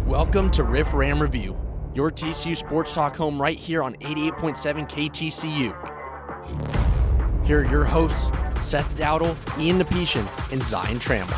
Welcome to Riff Ram Review, your TCU sports talk home right here on 88.7 KTCU. Here are your hosts, Seth Dowdle, Ian Nepetian, and Zion Trammell.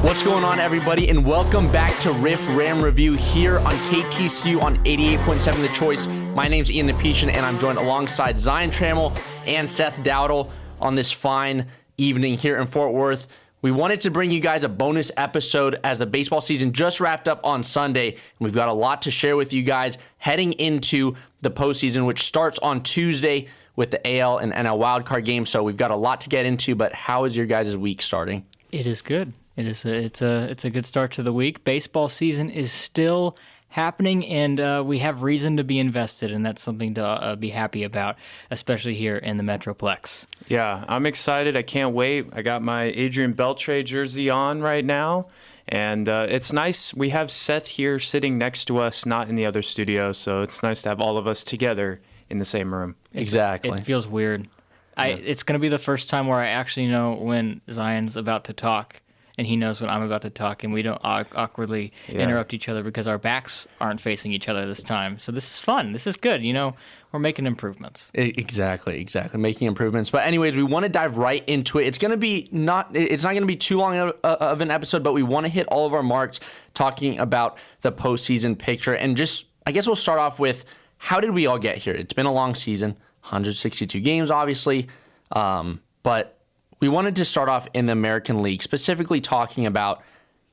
What's going on, everybody, and welcome back to Riff Ram Review here on KTCU on 88.7 The Choice. My name's Ian Nepetian, and I'm joined alongside Zion Trammell and Seth Dowdle on this fine evening here in Fort Worth. We wanted to bring you guys a bonus episode as the baseball season just wrapped up on Sunday, and we've got a lot to share with you guys heading into the postseason, which starts on Tuesday with the AL and NL wildcard game. So we've got a lot to get into, but how is your guys' week starting? It is good. It's a good start to the week. Baseball season is still happening, and we have reason to be invested, and that's something to be happy about, especially here in the Metroplex. Yeah, I'm excited. I can't wait. I got my Adrian Beltre jersey on right now, and it's nice. We have Seth here sitting next to us, not in the other studio, so it's nice to have all of us together in the same room. Exactly. It feels weird. It's going to be the first time where I actually know when Zion's about to talk, and he knows when I'm about to talk, and we don't awkwardly interrupt each other because our backs aren't facing each other this time. So this is fun. This is good. You know, we're making improvements. Exactly. Making improvements. But anyways, we want to dive right into it. It's not going to be too long of an episode, but we want to hit all of our marks talking about the postseason picture. And just, I guess we'll start off with, how did we all get here? It's been a long season, 162 games, obviously, but we wanted to start off in the American League, specifically talking about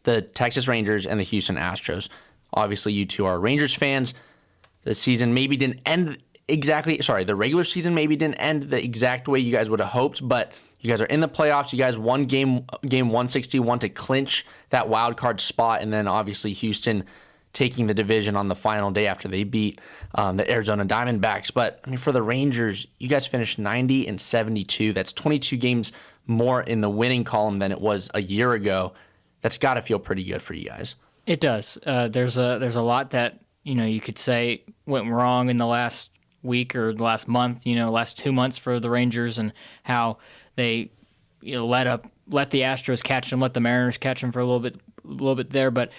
the Texas Rangers and the Houston Astros. Obviously, you two are Rangers fans. The season maybe didn't end the regular season maybe didn't end the exact way you guys would have hoped, but you guys are in the playoffs. You guys won game 161 to clinch that wild card spot, and then obviously Houston taking the division on the final day after they beat the Arizona Diamondbacks. But I mean, for the Rangers, you guys finished 90-72. That's 22 games more in the winning column than it was a year ago. That's got to feel pretty good for you guys. It does. There's a lot that you could say went wrong in the last week or the last month. Last 2 months for the Rangers, and how they let the Astros catch them, let the Mariners catch them for a little bit there. But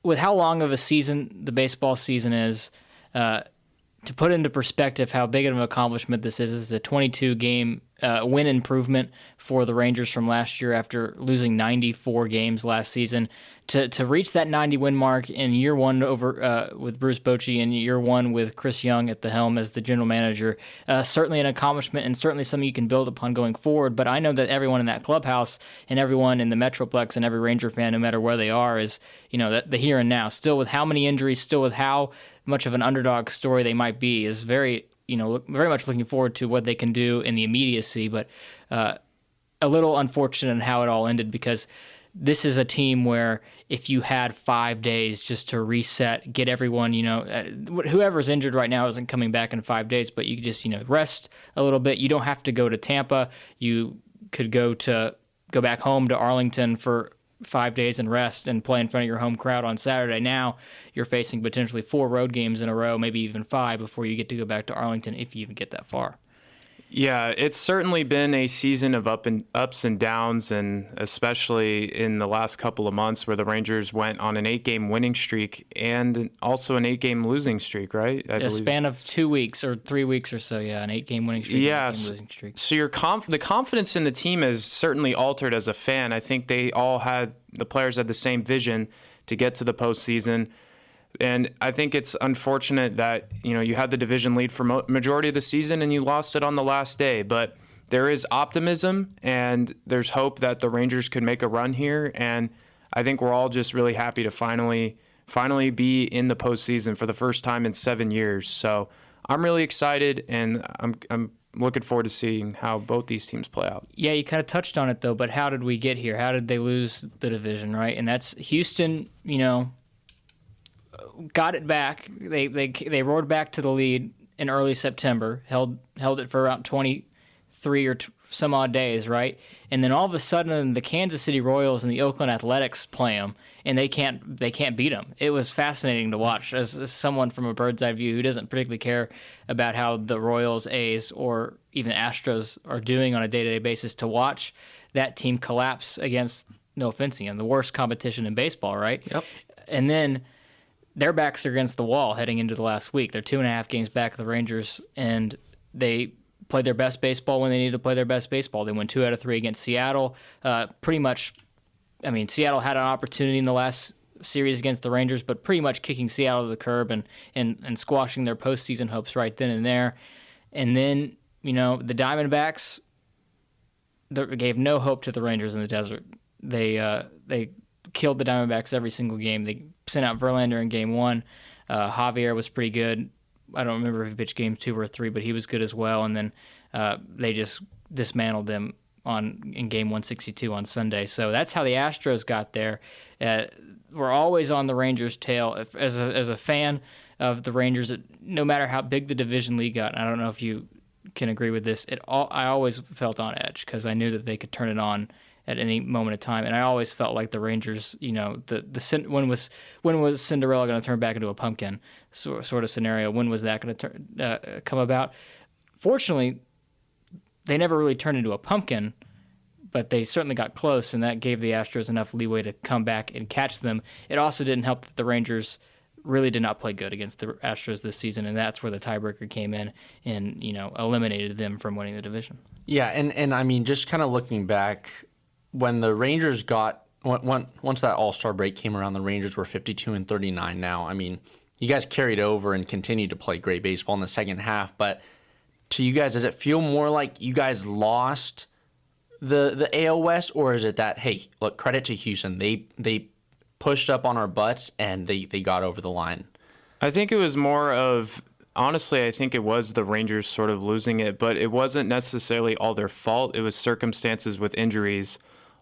with how long of a season the baseball season is, to put into perspective how big of an accomplishment this is a 22-game win improvement for the Rangers from last year after losing 94 games last season. To reach that 90-win mark in year one over with Bruce Bochy and year one with Chris Young at the helm as the general manager, certainly an accomplishment and certainly something you can build upon going forward. But I know that everyone in that clubhouse and everyone in the Metroplex and every Ranger fan, no matter where they are, is the here and now. Still with how many injuries, still with how much of an underdog story they might be, is very much looking forward to what they can do in the immediacy. But a little unfortunate in how it all ended, because this is a team where if you had 5 days just to reset, get everyone, whoever's injured right now isn't coming back in 5 days, but you could just, rest a little bit. You don't have to go to Tampa. You could go back home to Arlington for 5 days and rest and play in front of your home crowd on Saturday. Now you're facing potentially 4 road games in a row, maybe even 5 before you get to go back to Arlington, if you even get that far. Yeah, it's certainly been a season of ups and downs, and especially in the last couple of months where the Rangers went on an 8-game winning streak and also an 8-game losing streak, right? A span of 2 weeks or 3 weeks or so, an 8-game winning streak. Yes. Losing streak. So the confidence in the team has certainly altered as a fan. I think the players had the same vision to get to the postseason. And I think it's unfortunate that, you had the division lead for majority of the season and you lost it on the last day. But there is optimism and there's hope that the Rangers could make a run here. And I think we're all just really happy to finally be in the postseason for the first time in 7 years. So I'm really excited, and I'm looking forward to seeing how both these teams play out. Yeah, you kind of touched on it, though, but how did we get here? How did they lose the division, right? And that's Houston, got it back. They roared back to the lead in early September, held it for around 23 or some odd days, right? And then all of a sudden, the Kansas City Royals and the Oakland Athletics play them, and they can't beat them. It was fascinating to watch as someone from a bird's eye view who doesn't particularly care about how the Royals, A's, or even Astros are doing on a day-to-day basis, to watch that team collapse against no offense, Ian, the worst competition in baseball, right? Yep. And then their backs are against the wall heading into the last week. They're 2.5 games back of the Rangers, and they played their best baseball when they needed to play their best baseball. They won 2 out of 3 against Seattle. Pretty much, I mean, Seattle had an opportunity in the last series against the Rangers, but pretty much kicking Seattle to the curb and squashing their postseason hopes right then and there. And then, the Diamondbacks gave no hope to the Rangers in the desert. They killed the Diamondbacks every single game. They sent out Verlander in Game 1. Javier was pretty good. I don't remember if he pitched Game 2 or 3, but he was good as well. And then they just dismantled them in Game 162 on Sunday. So that's how the Astros got there. We're always on the Rangers' tail. As a fan of the Rangers, no matter how big the division league got, and I don't know if you can agree with this, I always felt on edge because I knew that they could turn it on at any moment of time, and I always felt like the Rangers, when was Cinderella going to turn back into a pumpkin sort of scenario? When was that going to come about? Fortunately, they never really turned into a pumpkin, but they certainly got close, and that gave the Astros enough leeway to come back and catch them. It also didn't help that the Rangers really did not play good against the Astros this season, and that's where the tiebreaker came in and eliminated them from winning the division. Yeah, and I mean, just kind of looking back, when the Rangers once that All-Star break came around, the Rangers were 52-39 now. I mean, you guys carried over and continued to play great baseball in the second half, but to you guys, does it feel more like you guys lost the AL West, or is it that, hey, look, credit to Houston, they pushed up on our butts and they got over the line? I think it was more of, honestly, I think it was the Rangers sort of losing it, but it wasn't necessarily all their fault. It was circumstances with injuries.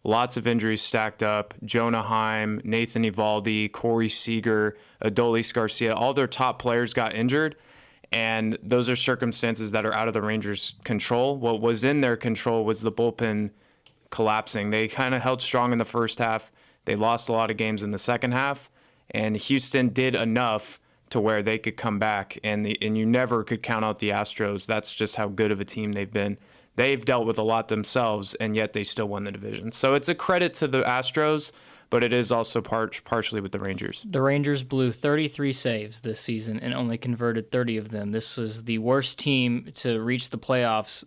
Lots of injuries stacked up. Jonah Heim, Nathan Eovaldi, Corey Seager, Adolis Garcia, all their top players got injured. And those are circumstances that are out of the Rangers' control. What was in their control was the bullpen collapsing. They kind of held strong in the first half. They lost a lot of games in the second half. And Houston did enough to where they could come back. And you never could count out the Astros. That's just how good of a team they've been. They've dealt with a lot themselves, and yet they still won the division. So it's a credit to the Astros, but it is also partially with the Rangers. The Rangers blew 33 saves this season and only converted 30 of them. This was the worst team to reach the playoffs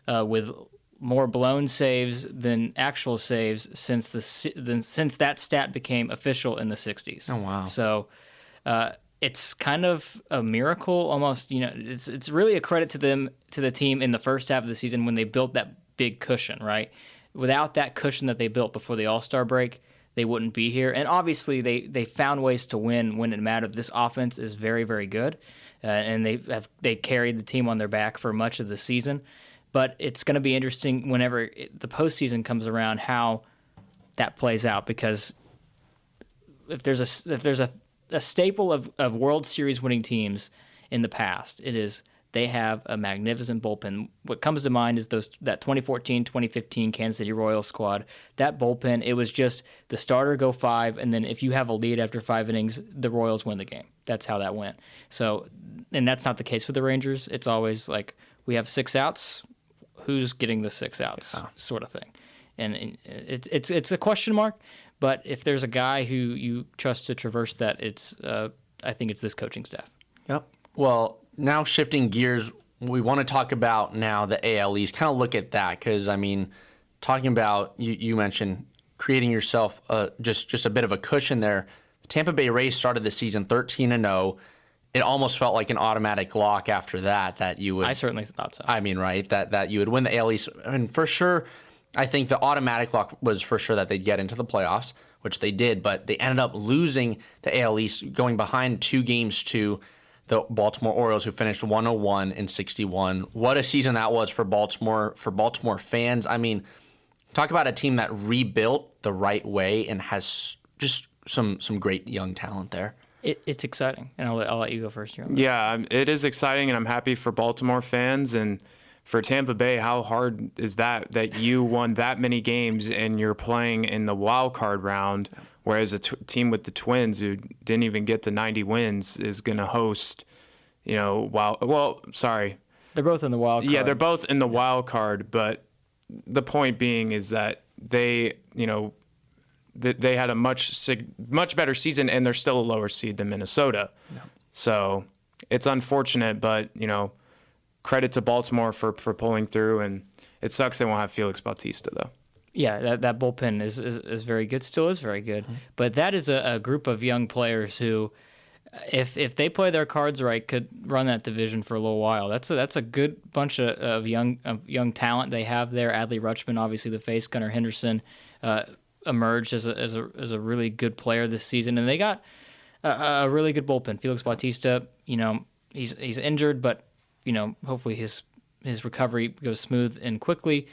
with more blown saves than actual saves since that stat became official in the 60s. Oh, wow. So it's kind of a miracle almost. It's really a credit to the team in the first half of the season when they built that big cushion, right? Without that cushion that they built before the All-Star break, they wouldn't be here. And obviously they found ways to win when it mattered. This offense is very, very good, and they carried the team on their back for much of the season. But it's going to be interesting whenever the postseason comes around how that plays out, because if there's a staple of World Series winning teams in the past, it is they have a magnificent bullpen. What comes to mind is that 2014-2015 Kansas City Royals squad. That bullpen, it was just the starter go 5, and then if you have a lead after 5 innings, the Royals win the game. That's how that went. So, and that's not the case for the Rangers. It's always like, we have 6 outs. Who's getting the 6 outs, sort of thing. And it's a question mark. But if there's a guy who you trust to traverse that, I think it's this coaching staff. Yep. Well, now shifting gears, we want to talk about now the AL East. Kind of look at that because, I mean, talking about, you mentioned creating yourself just a bit of a cushion there. The Tampa Bay Rays started the season 13-0. It almost felt like an automatic lock after that you would. I certainly thought so. I mean, right, that you would win the AL East. I mean, for sure, I think the automatic lock was for sure that they'd get into the playoffs, which they did, but they ended up losing the AL East, going behind 2 games to the Baltimore Orioles, who finished 101-61. What a season that was for Baltimore fans. I mean, talk about a team that rebuilt the right way and has just some great young talent there. It's exciting, and I'll let you go first. Yeah, it is exciting, and I'm happy for Baltimore fans. And for Tampa Bay, how hard is that you won that many games and you're playing in the wild card round, whereas a team with the Twins who didn't even get to 90 wins is going to host, They're both in the wild card. Yeah, they're both in the wild card, but the point being is that they, they had a much better season, and they're still a lower seed than Minnesota. Yeah. So it's unfortunate, but credit to Baltimore for pulling through, and it sucks they won't have Felix Bautista though. Yeah, that bullpen is very good, still is very good. Mm-hmm. But that is a group of young players who, if they play their cards right, could run that division for a little while. That's a good bunch of young talent they have there. Adley Rutschman, obviously the face. Gunnar Henderson emerged as a really good player this season, and they got a really good bullpen. Felix Bautista, he's injured, but hopefully his recovery goes smooth and quickly.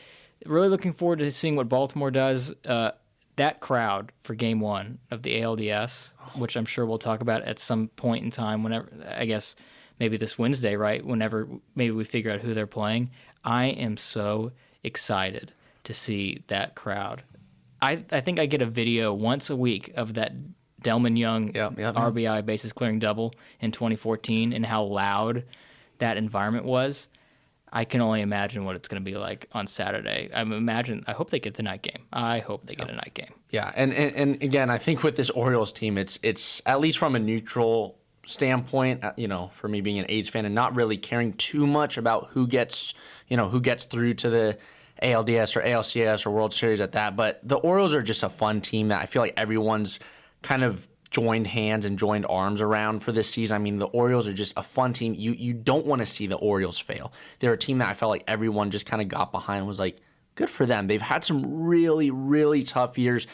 Really looking forward to seeing what Baltimore does. That crowd for Game 1 of the ALDS, which I'm sure we'll talk about at some point in time, whenever, I guess maybe this Wednesday, right? Whenever maybe we figure out who they're playing. I am so excited to see that crowd. I think I get a video once a week of that Delman Young RBI bases clearing double in 2014 and how loud that environment was. I can only imagine what it's going to be like on Saturday. I hope they get the night game. I hope they get a night game. Yeah, and again, I think with this Orioles team, it's at least from a neutral standpoint, for me being an A's fan and not really caring too much about who gets through to the ALDS or ALCS or World Series at that. But the Orioles are just a fun team that I feel like everyone's kind of joined hands and joined arms around for this season. I mean, the Orioles are just a fun team. You don't want to see the Orioles fail. They're a team that I felt like everyone just kind of got behind and was like, good for them. They've had some really, really tough years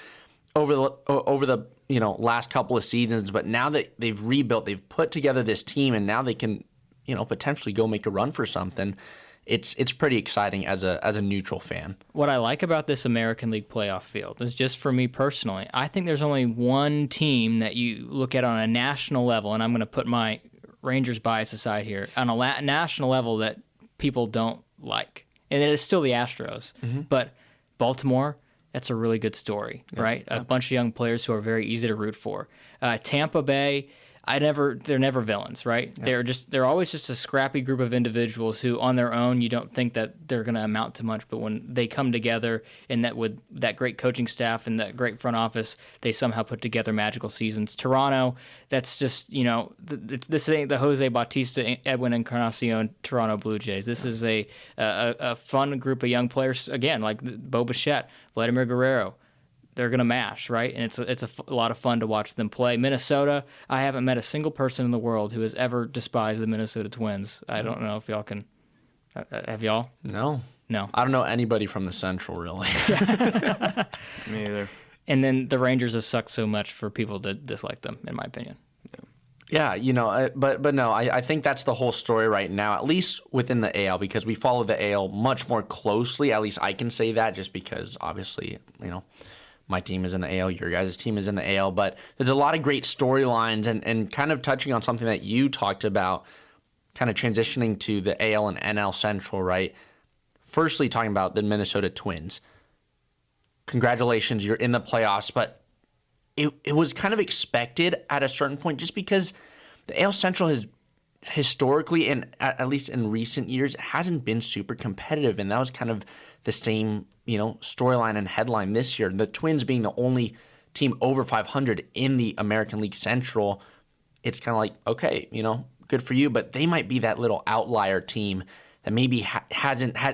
over the last couple of seasons, but now that they've rebuilt, they've put together this team, and now they can potentially go make a run for something. It's pretty exciting as a neutral fan. What I like about this American League playoff field is, just for me personally, I think there's only one team that you look at on a national level, and I'm going to put my Rangers bias aside here, on a national level that people don't like, and it is still the Astros. Mm-hmm. But Baltimore, that's a really good story, right? A bunch of young players who are very easy to root for. Tampa Bay, they're never villains, right? Yeah. They're always just a scrappy group of individuals who, on their own, you don't think that they're going to amount to much, but when they come together, and that with that great coaching staff and that great front office, they somehow put together magical seasons. Toronto, that's just this ain't the Jose Bautista, Edwin Encarnacion Toronto Blue Jays. This is a fun group of young players, again, like Bo Bichette, Vladimir Guerrero. They're going to mash, right? And it's a lot of fun to watch them play. Minnesota, I haven't met a single person in the world who has ever despised the Minnesota Twins. I don't know if y'all can. Have y'all? No. No. I don't know anybody from the Central, really. Me either. And then the Rangers have sucked so much for people to dislike them, in my opinion. Yeah, but no, I think that's the whole story right now, at least within the AL, because we follow the AL much more closely. At least I can say that, just because, obviously, my team is in the AL, your guys' team is in the AL, but there's a lot of great storylines, and kind of touching on something that you talked about, kind of transitioning to the AL and NL Central, right? Firstly, talking about the Minnesota Twins. Congratulations, you're in the playoffs, but it was kind of expected at a certain point, just because the AL Central has historically, and at least in recent years, it hasn't been super competitive, and that was kind of the same storyline and headline this year. The Twins being the only team over 500 in the American League Central, it's kind of like, okay, good for you, but they might be that little outlier team that maybe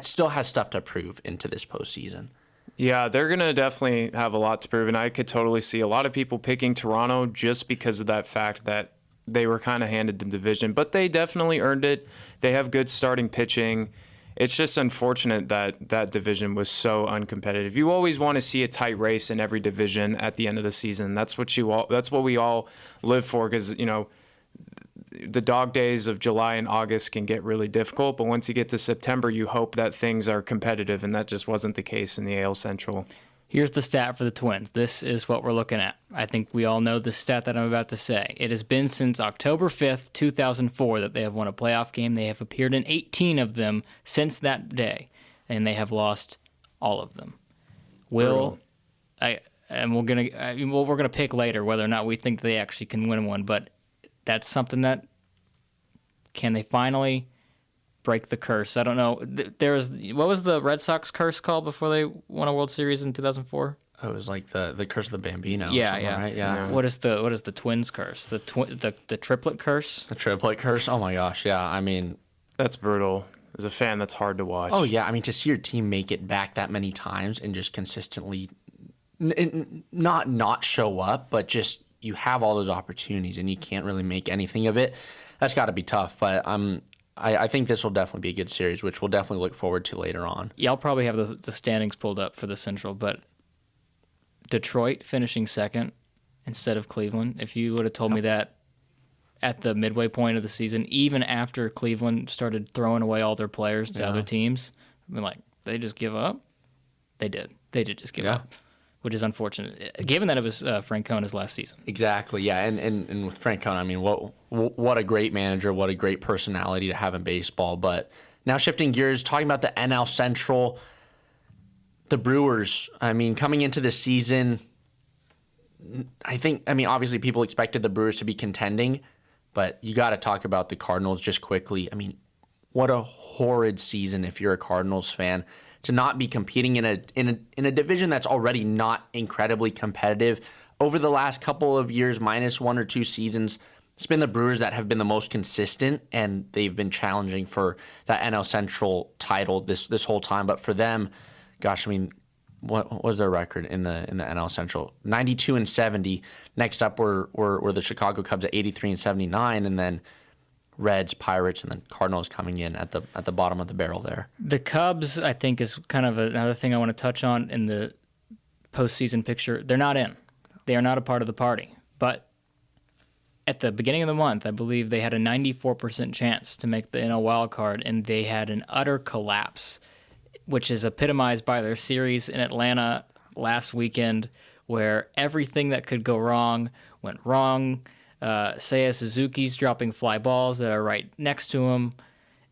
still has stuff to prove into this postseason. Yeah, they're going to definitely have a lot to prove, and I could totally see a lot of people picking Toronto just because of that fact that they were kind of handed the division, but they definitely earned it. They have good starting pitching. It's just unfortunate that that division was so uncompetitive. You always want to see a tight race in every division at the end of the season. That's what we all live for, because the dog days of July and August can get really difficult, but once you get to September, you hope that things are competitive, and that just wasn't the case in the AL Central. Here's the stat for the Twins. This is what we're looking at. I think we all know the stat that I'm about to say. It has been since October 5th, 2004 that they have won a playoff game. They have appeared in 18 of them since that day, and they have lost all of them. We're gonna pick later whether or not we think they actually can win one, but that's something that, can they finally break the curse? I don't know. What was the Red Sox curse called before they won a World Series in 2004? it was like the curse of the Bambino. Yeah, or right? Yeah. What is the twins curse? The triplet curse? The triplet curse. Oh my gosh. Yeah. I mean, That's brutal. As a fan, that's hard to watch. oh yeah. I mean, to see your team make it back that many times and just consistently not show up, but just you have all those opportunities and you can't really make anything of it. That's got to be tough. But I think this will definitely be a good series, which we'll definitely look forward to later on. Y'all probably have the standings pulled up for the Central, but Detroit finishing second instead of Cleveland. If you would have told me that at the midway point of the season, even after Cleveland started throwing away all their players to other teams, I'd be like, they just give up? They did. They did just give up, which is unfortunate, given that it was Francona's last season. Exactly, yeah. And with Francona, I mean, what a great manager, what a great personality to have in baseball. But now shifting gears, talking about the NL Central, the Brewers, I mean, coming into the season, obviously people expected the Brewers to be contending, but you got to talk about the Cardinals just quickly. I mean, what a horrid season if you're a Cardinals fan to not be competing in a division that's already not incredibly competitive. Over the last couple of years, minus 1 or 2 seasons, it's been the Brewers that have been the most consistent, and they've been challenging for that NL Central title this whole time. But for them, gosh, I mean, what was their record in the NL Central? 92-70. Next up were the Chicago Cubs at 83-79, and then Reds, Pirates, and then Cardinals coming in at the bottom of the barrel there. The Cubs, I think, is kind of another thing I want to touch on in the postseason picture. They're not in. They are not a part of the party. But at the beginning of the month, I believe they had a 94% chance to make the NL wild card, and they had an utter collapse, which is epitomized by their series in Atlanta last weekend, where everything that could go wrong went wrong. Seiya Suzuki's dropping fly balls that are right next to him,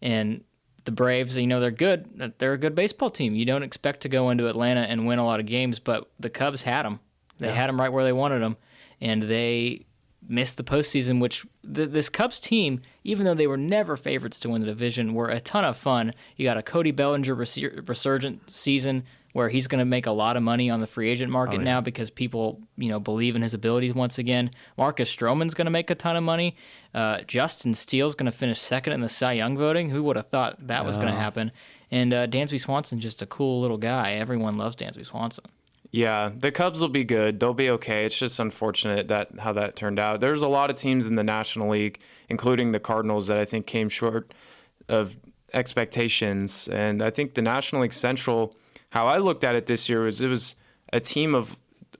and the Braves, they're good. They're a good baseball team. You don't expect to go into Atlanta and win a lot of games, but the Cubs had them. They had them right where they wanted them, and they missed the postseason, which this Cubs team, even though they were never favorites to win the division, were a ton of fun. You got a Cody Bellinger resurgent season where he's going to make a lot of money on the free agent market now because people, believe in his abilities once again. Marcus Stroman's going to make a ton of money. Justin Steele's going to finish second in the Cy Young voting. Who would have thought that was going to happen? And Dansby Swanson's just a cool little guy. Everyone loves Dansby Swanson. Yeah, the Cubs will be good. They'll be okay. It's just unfortunate how that turned out. There's a lot of teams in the National League, including the Cardinals, that I think came short of expectations. And I think the National League Central, how I looked at it this year, it was a team of,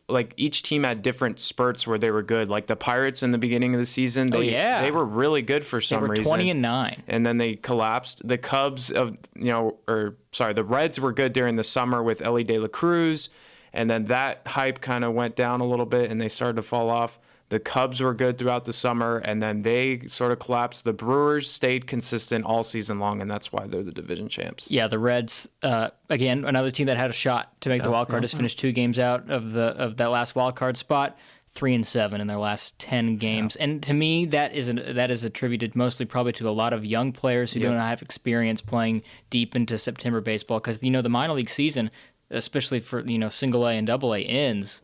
like, each team had different spurts where they were good. Like the Pirates in the beginning of the season, they were really good for some reason. They were 20-9. And then they collapsed. The Cubs the Reds were good during the summer with Ellie De La Cruz. And then that hype kind of went down a little bit and they started to fall off. The Cubs were good throughout the summer, and then they sort of collapsed. The Brewers stayed consistent all season long, and that's why they're the division champs. Yeah, the Reds, again, another team that had a shot to make the wild card, just finished 2 games out of that last wild card spot, 3-7 in their last 10 games. Yeah. And to me, that is attributed mostly probably to a lot of young players who don't have experience playing deep into September baseball, because the minor league season, especially for single A and double A, ends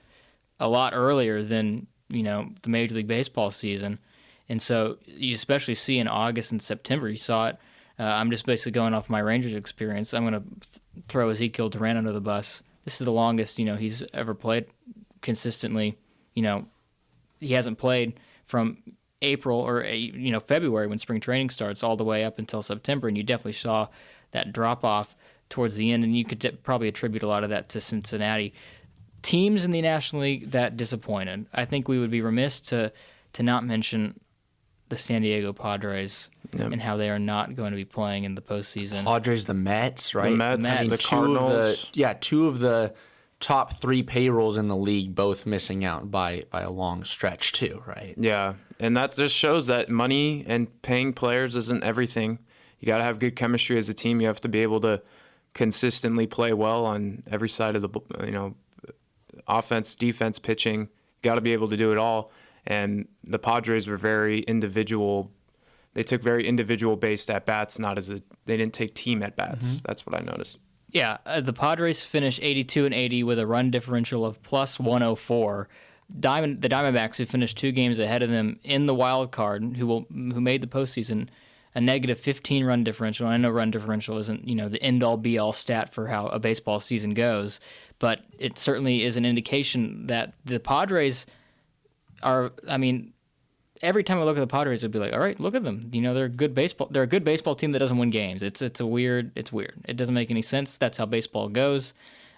a lot earlier than the Major League Baseball season. And so you especially see in August and September, you saw it. I'm just basically going off my Rangers experience. I'm going to throw Ezekiel Duran under the bus. This is the longest he's ever played consistently. He hasn't played from April or February when spring training starts all the way up until September, and you definitely saw that drop off towards the end, and you could probably attribute a lot of that to Cincinnati. Teams in the National League that disappointed. I think we would be remiss to not mention the San Diego Padres and how they are not going to be playing in the postseason. Padres, the Mets, right? The Mets, the Cardinals. Two of the top 3 payrolls in the league, both missing out by a long stretch too, right? Yeah, and that just shows that money and paying players isn't everything. You got to have good chemistry as a team. You have to be able to consistently play well on every side of the offense, defense, pitching. You got to be able to do it all. And the Padres were very individual. They took very individual based at bats, they didn't take team at bats. Mm-hmm. That's what I noticed. Yeah, the Padres finished 82-80 with a run differential of plus 104. The Diamondbacks, who finished 2 games ahead of them in the wild card, who made the postseason, a negative 15 run differential. I know run differential isn't the end all be all stat for how a baseball season goes, but it certainly is an indication that the Padres are. I mean, every time I look at the Padres, I'd be like, all right, look at them. They're a good baseball. They're a good baseball team that doesn't win games. It's weird. It doesn't make any sense. That's how baseball goes.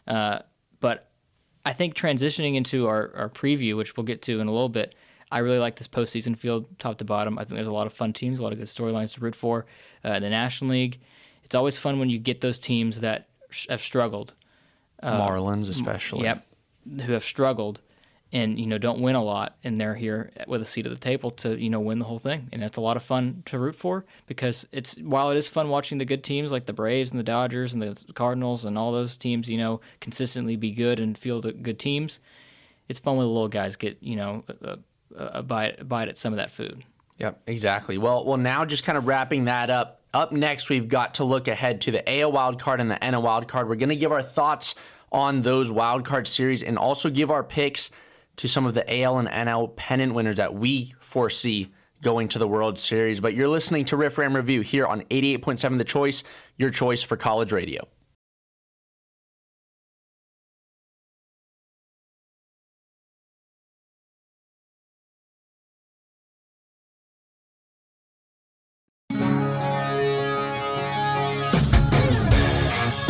But I think transitioning into our preview, which we'll get to in a little bit, I really like this postseason field, top to bottom. I think there's a lot of fun teams, a lot of good storylines to root for. In the National League, it's always fun when you get those teams that have struggled. Marlins especially. Yep, who have struggled and don't win a lot, and they're here with a seat at the table to win the whole thing, and that's a lot of fun to root for because while it is fun watching the good teams like the Braves and the Dodgers and the Cardinals and all those teams consistently be good and field good teams, it's fun when the little guys get a bite at some of that food. Yep, exactly. Well, now just kind of wrapping that up. Up next, we've got to look ahead to the AL wildcard and the NL wildcard. We're going to give our thoughts on those wildcard series and also give our picks to some of the AL and NL pennant winners that we foresee going to the World Series. But you're listening to Riff Ram Review here on 88.7 The Choice, your choice for college radio.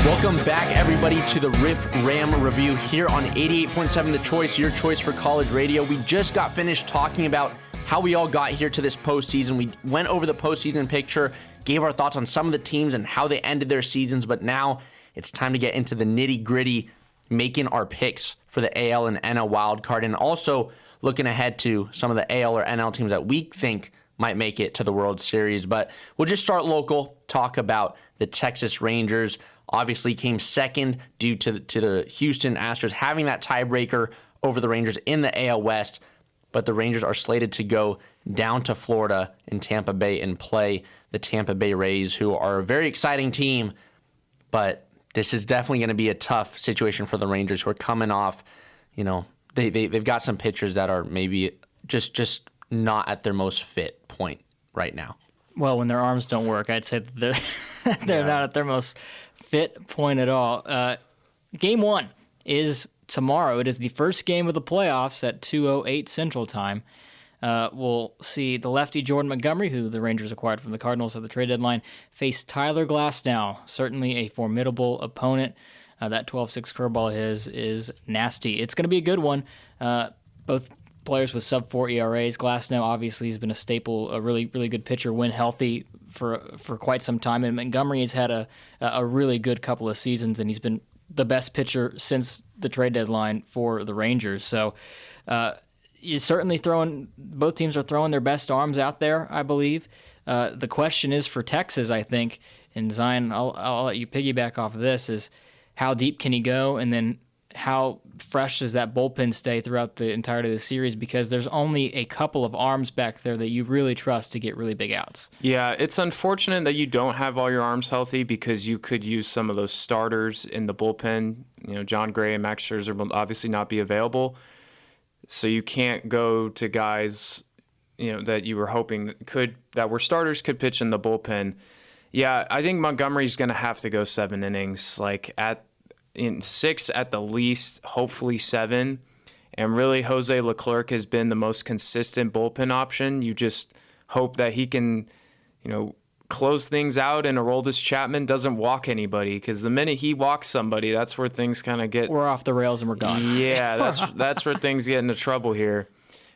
Welcome back, everybody, to the Riff Ram Review here on 88.7 The Choice, your choice for college radio. We just got finished talking about how we all got here to this postseason. We went over the postseason picture, gave our thoughts on some of the teams and how they ended their seasons, but now it's time to get into the nitty-gritty, making our picks for the AL and NL wildcard, and also looking ahead to some of the AL or NL teams that we think might make it to the World Series. But we'll just start local, talk about the Texas Rangers. Obviously came second due to the Houston Astros having that tiebreaker over the Rangers in the AL West. But the Rangers are slated to go down to Florida in Tampa Bay and play the Tampa Bay Rays, who are a very exciting team. But this is definitely going to be a tough situation for the Rangers, who are coming off, they've got some pitchers that are maybe just not at their most fit point right now. Well, when their arms don't work, I'd say that they're not at their most fit point at all. Game 1 is tomorrow. It is the first game of the playoffs at 2:08 Central Time. We'll see the lefty Jordan Montgomery, who the Rangers acquired from the Cardinals at the trade deadline, face Tyler Glasnow, certainly a formidable opponent. That 12-6 curveball is nasty. It's going to be a good one. Both players with sub-4 ERAs. Glasnow obviously has been a staple, a really, really good pitcher when healthy for quite some time. And Montgomery has had a really good couple of seasons, and he's been the best pitcher since the trade deadline for the Rangers. So you're certainly both teams are throwing their best arms out there, I believe. The question is for Texas, I think, and Zion, I'll let you piggyback off of this, is how deep can he go, and then how fresh does that bullpen stay throughout the entirety of the series, because there's only a couple of arms back there that you really trust to get really big outs. Yeah, it's unfortunate that you don't have all your arms healthy, because you could use some of those starters in the bullpen. John Gray and Max Scherzer will obviously not be available, so you can't go to guys that you were hoping that were starters could pitch in the bullpen. Yeah, I think Montgomery's going to have to go 7 innings, in 6 at the least, hopefully 7. And really, Jose Leclerc has been the most consistent bullpen option. You just hope that he can, close things out, and Aroldis Chapman doesn't walk anybody, because the minute he walks somebody, that's where things kind of get... We're off the rails and we're gone. Yeah, that's where things get into trouble here.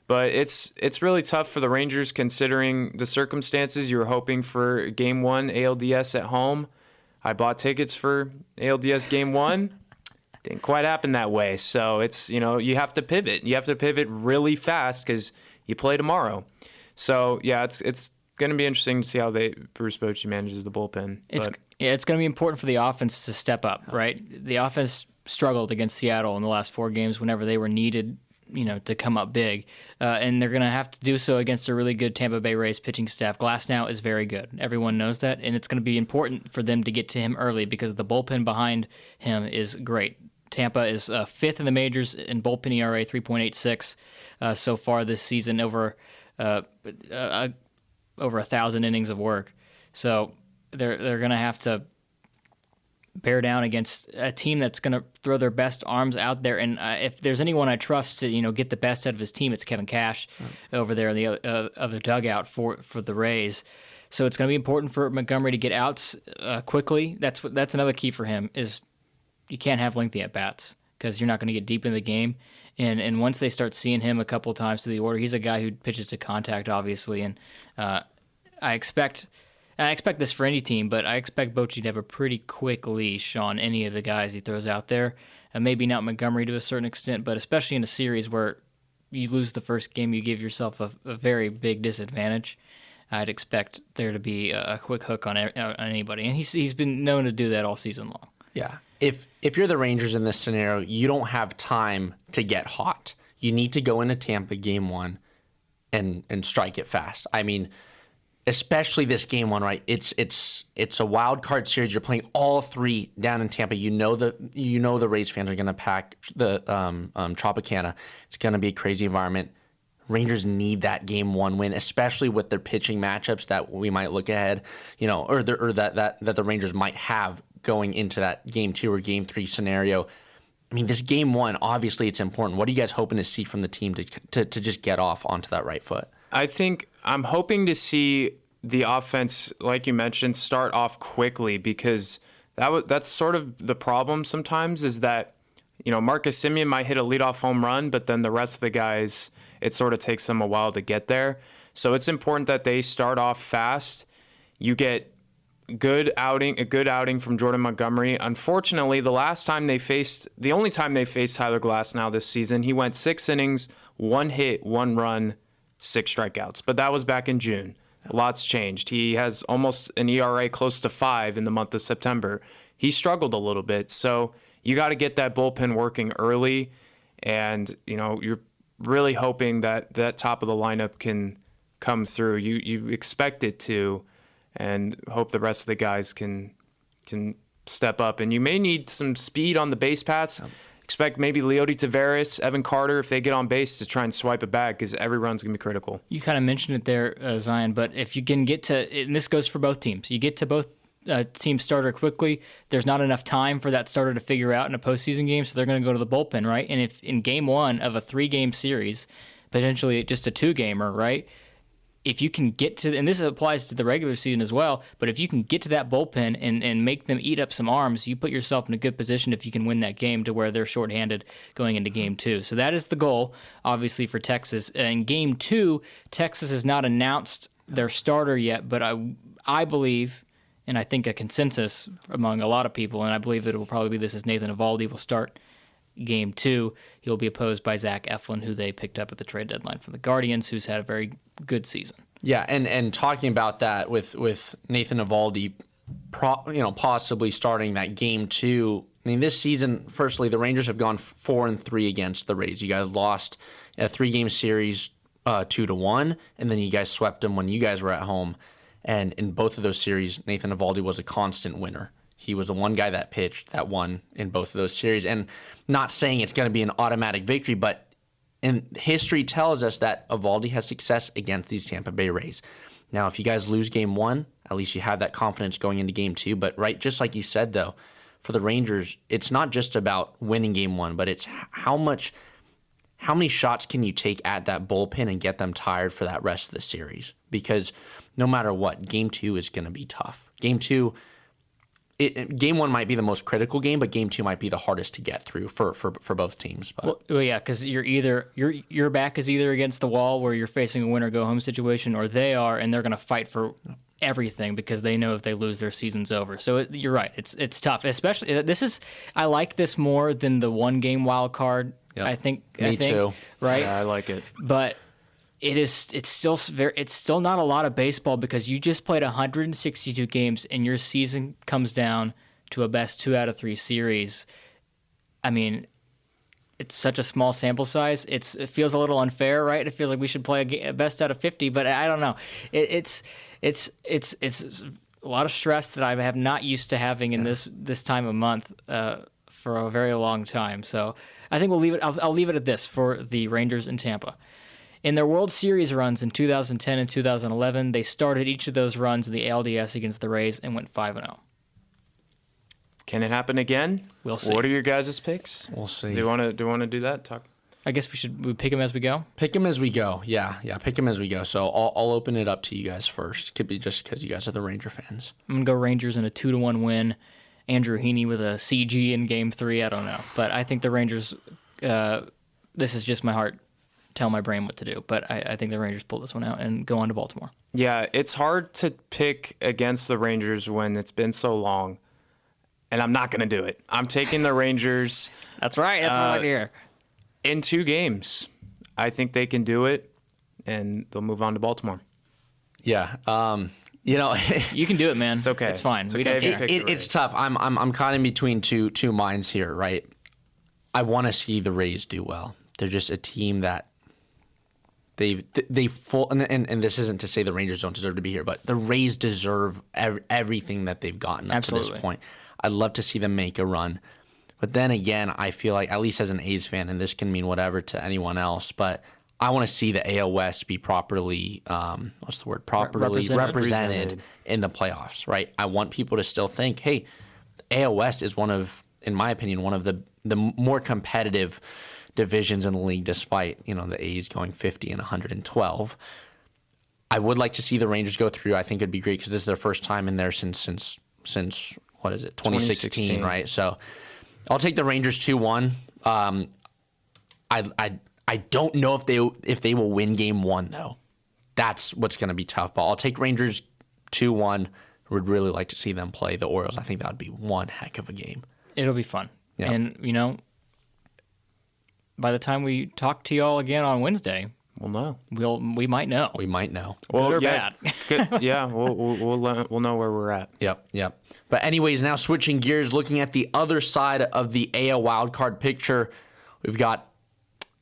But it's really tough for the Rangers, considering the circumstances. You were hoping for Game 1 ALDS at home. I bought tickets for ALDS Game 1. Didn't quite happen that way. So it's, you have to pivot. You have to pivot really fast, because you play tomorrow. So, yeah, it's going to be interesting to see how Bruce Bochy manages the bullpen. It's going to be important for the offense to step up, right? The offense struggled against Seattle in the last 4 games whenever they were needed to come up big, and they're going to have to do so against a really good Tampa Bay Rays pitching staff. Glasnow is very good. Everyone knows that, and it's going to be important for them to get to him early because the bullpen behind him is great. Tampa is fifth in the majors in bullpen ERA, 3.86 so far this season, over 1,000 innings of work. So they're going to have to bear down against a team that's going to throw their best arms out there. And if there's anyone I trust to get the best out of his team, it's Kevin Cash over there in the other dugout for the Rays. So it's going to be important for Montgomery to get outs quickly. That's another key for him is you can't have lengthy at bats because you're not going to get deep in the game. And once they start seeing him a couple times through the order, he's a guy who pitches to contact, obviously. And I expect this for any team, but I expect Bochy to have a pretty quick leash on any of the guys he throws out there. Maybe not Montgomery to a certain extent, but especially in a series where you lose the first game, you give yourself a very big disadvantage. I'd expect there to be a quick hook on anybody, and he's been known to do that all season long. Yeah. If you're the Rangers in this scenario, you don't have time to get hot. You need to go into Tampa game one and strike it fast. I mean, especially this game one, right? It's a wild card series. You're playing all three down in Tampa. You know the Rays fans are going to pack the Tropicana. It's going to be a crazy environment. Rangers need that game one win, especially with their pitching matchups that we might look ahead, or that the Rangers might have going into that game two or game three scenario. I mean, this game one, obviously it's important. What are you guys hoping to see from the team to just get off onto that right foot? I think I'm hoping to see the offense, like you mentioned, start off quickly because that's sort of the problem sometimes is that, Marcus Semien might hit a leadoff home run, but then the rest of the guys, it sort of takes them a while to get there. So it's important that they start off fast. You get a good outing from Jordan Montgomery. Unfortunately, the only time they faced Tyler Glasnow this season, he went 6 innings, 1 hit, 1 run, 6 strikeouts. But that was back in June. A lot's changed. He has almost an ERA close to 5 in the month of September. He struggled a little bit. So you got to get that bullpen working early. And, you're really hoping that top of the lineup can come through. You expect it to, and hope the rest of the guys can step up. And you may need some speed on the base paths. Expect maybe Leody Taveras, Evan Carter, if they get on base, to try and swipe it back because every run's going to be critical. You kind of mentioned it there, Zion, but if you can get to, and this goes for both teams, you get to both teams' starter quickly, there's not enough time for that starter to figure out in a postseason game, so they're going to go to the bullpen, right? And if in game one of a 3-game series, potentially just a 2-gamer, right? If you can get to, and this applies to the regular season as well, but if you can get to that bullpen and make them eat up some arms, you put yourself in a good position if you can win that game to where they're shorthanded going into game 2. So that is the goal, obviously, for Texas. In game 2, Texas has not announced their starter yet, but I believe, and I think a consensus among a lot of people, and I believe that it will probably be this, is Nathan Eovaldi will start game 2. He'll be opposed by Zach Eflin, who they picked up at the trade deadline from the Guardians, who's had a very good season. Yeah, and talking about that with Nathan Eovaldi, possibly starting that game 2. I mean, this season, firstly, the Rangers have gone 4-3 against the Rays. You guys lost a 3-game series 2-1, and then you guys swept them when you guys were at home. And in both of those series, Nathan Eovaldi was a constant winner. He was the one guy that pitched that won in both of those series. And not saying it's going to be an automatic victory, but history tells us that Eovaldi has success against these Tampa Bay Rays. Now, if you guys lose game 1, at least you have that confidence going into game 2. But right, just like you said, though, for the Rangers, it's not just about winning game 1, but it's how many shots can you take at that bullpen and get them tired for that rest of the series? Because no matter what, game 2 is going to be tough. Game 1 might be the most critical game, but game 2 might be the hardest to get through for both teams. But. Well, yeah, because your back is either against the wall where you're facing a win or go home situation, or they are, and they're going to fight for everything because they know if they lose, their season's over. So you're right, it's tough. Especially I like this more than the 1-game wild card. Yep. I think too. Right? Yeah, I like it, but. It's still not a lot of baseball because you just played 162 games and your season comes down to a best 2 out of 3 series. I mean, it's such a small sample size. It feels a little unfair, right? It feels like we should play a best out of 50, but I don't know. It's a lot of stress that I have not used to having in this time of month for a very long time. So I think we'll leave it. I'll leave it at this for the Rangers in Tampa. In their World Series runs in 2010 and 2011, they started each of those runs in the ALDS against the Rays and went 5-0. Can it happen again? We'll see. What are your guys' picks? We'll see. Do you want to do that? Talk. I guess we pick them as we go. Pick them as we go. Yeah, pick them as we go. So I'll open it up to you guys first. Could be just because you guys are the Ranger fans. I'm going to go Rangers in a 2-1 win. Andrew Heaney with a CG in Game 3. I don't know. But I think the Rangers, this is just my heart. Tell my brain what to do. But I think the Rangers pull this one out and go on to Baltimore. Yeah, it's hard to pick against the Rangers when it's been so long. And I'm not going to do it. I'm taking the Rangers. That's right. That's what I like to hear. In 2 games. I think they can do it, and they'll move on to Baltimore. Yeah. You can do it, man. It's okay. It's fine. It's We okay don't if you care. pick the It's Rays. tough. I'm kind of in between two minds here, right? I want to see the Rays do well. They're just a team that they full and this isn't to say the Rangers don't deserve to be here, but the Rays deserve everything that they've gotten up to Absolutely. this point. I'd love to see them make a run. But then again, I feel like, at least as an A's fan, and this can mean whatever to anyone else, but I want to see the AL West be properly, properly represented in the playoffs, right? I want people to still think, hey, the AL West is in my opinion, one of the more competitive divisions in the league, despite, the A's going 50 and 112. I would like to see the Rangers go through. I think it'd be great because this is their first time in there since what is it, 2016, right? So I'll take the Rangers 2-1. I don't know if they will win Game 1 though. That's what's going to be tough. But I'll take Rangers 2-1. Would really like to see them play the Orioles. I think that would be one heck of a game. It'll be fun. Yeah. And, by the time we talk to y'all again on Wednesday, We'll know. we might know. We might know. Good or yeah, bad. good. Yeah, we'll know where we're at. Yep. But anyways, now switching gears, looking at the other side of the AL wildcard picture, we've got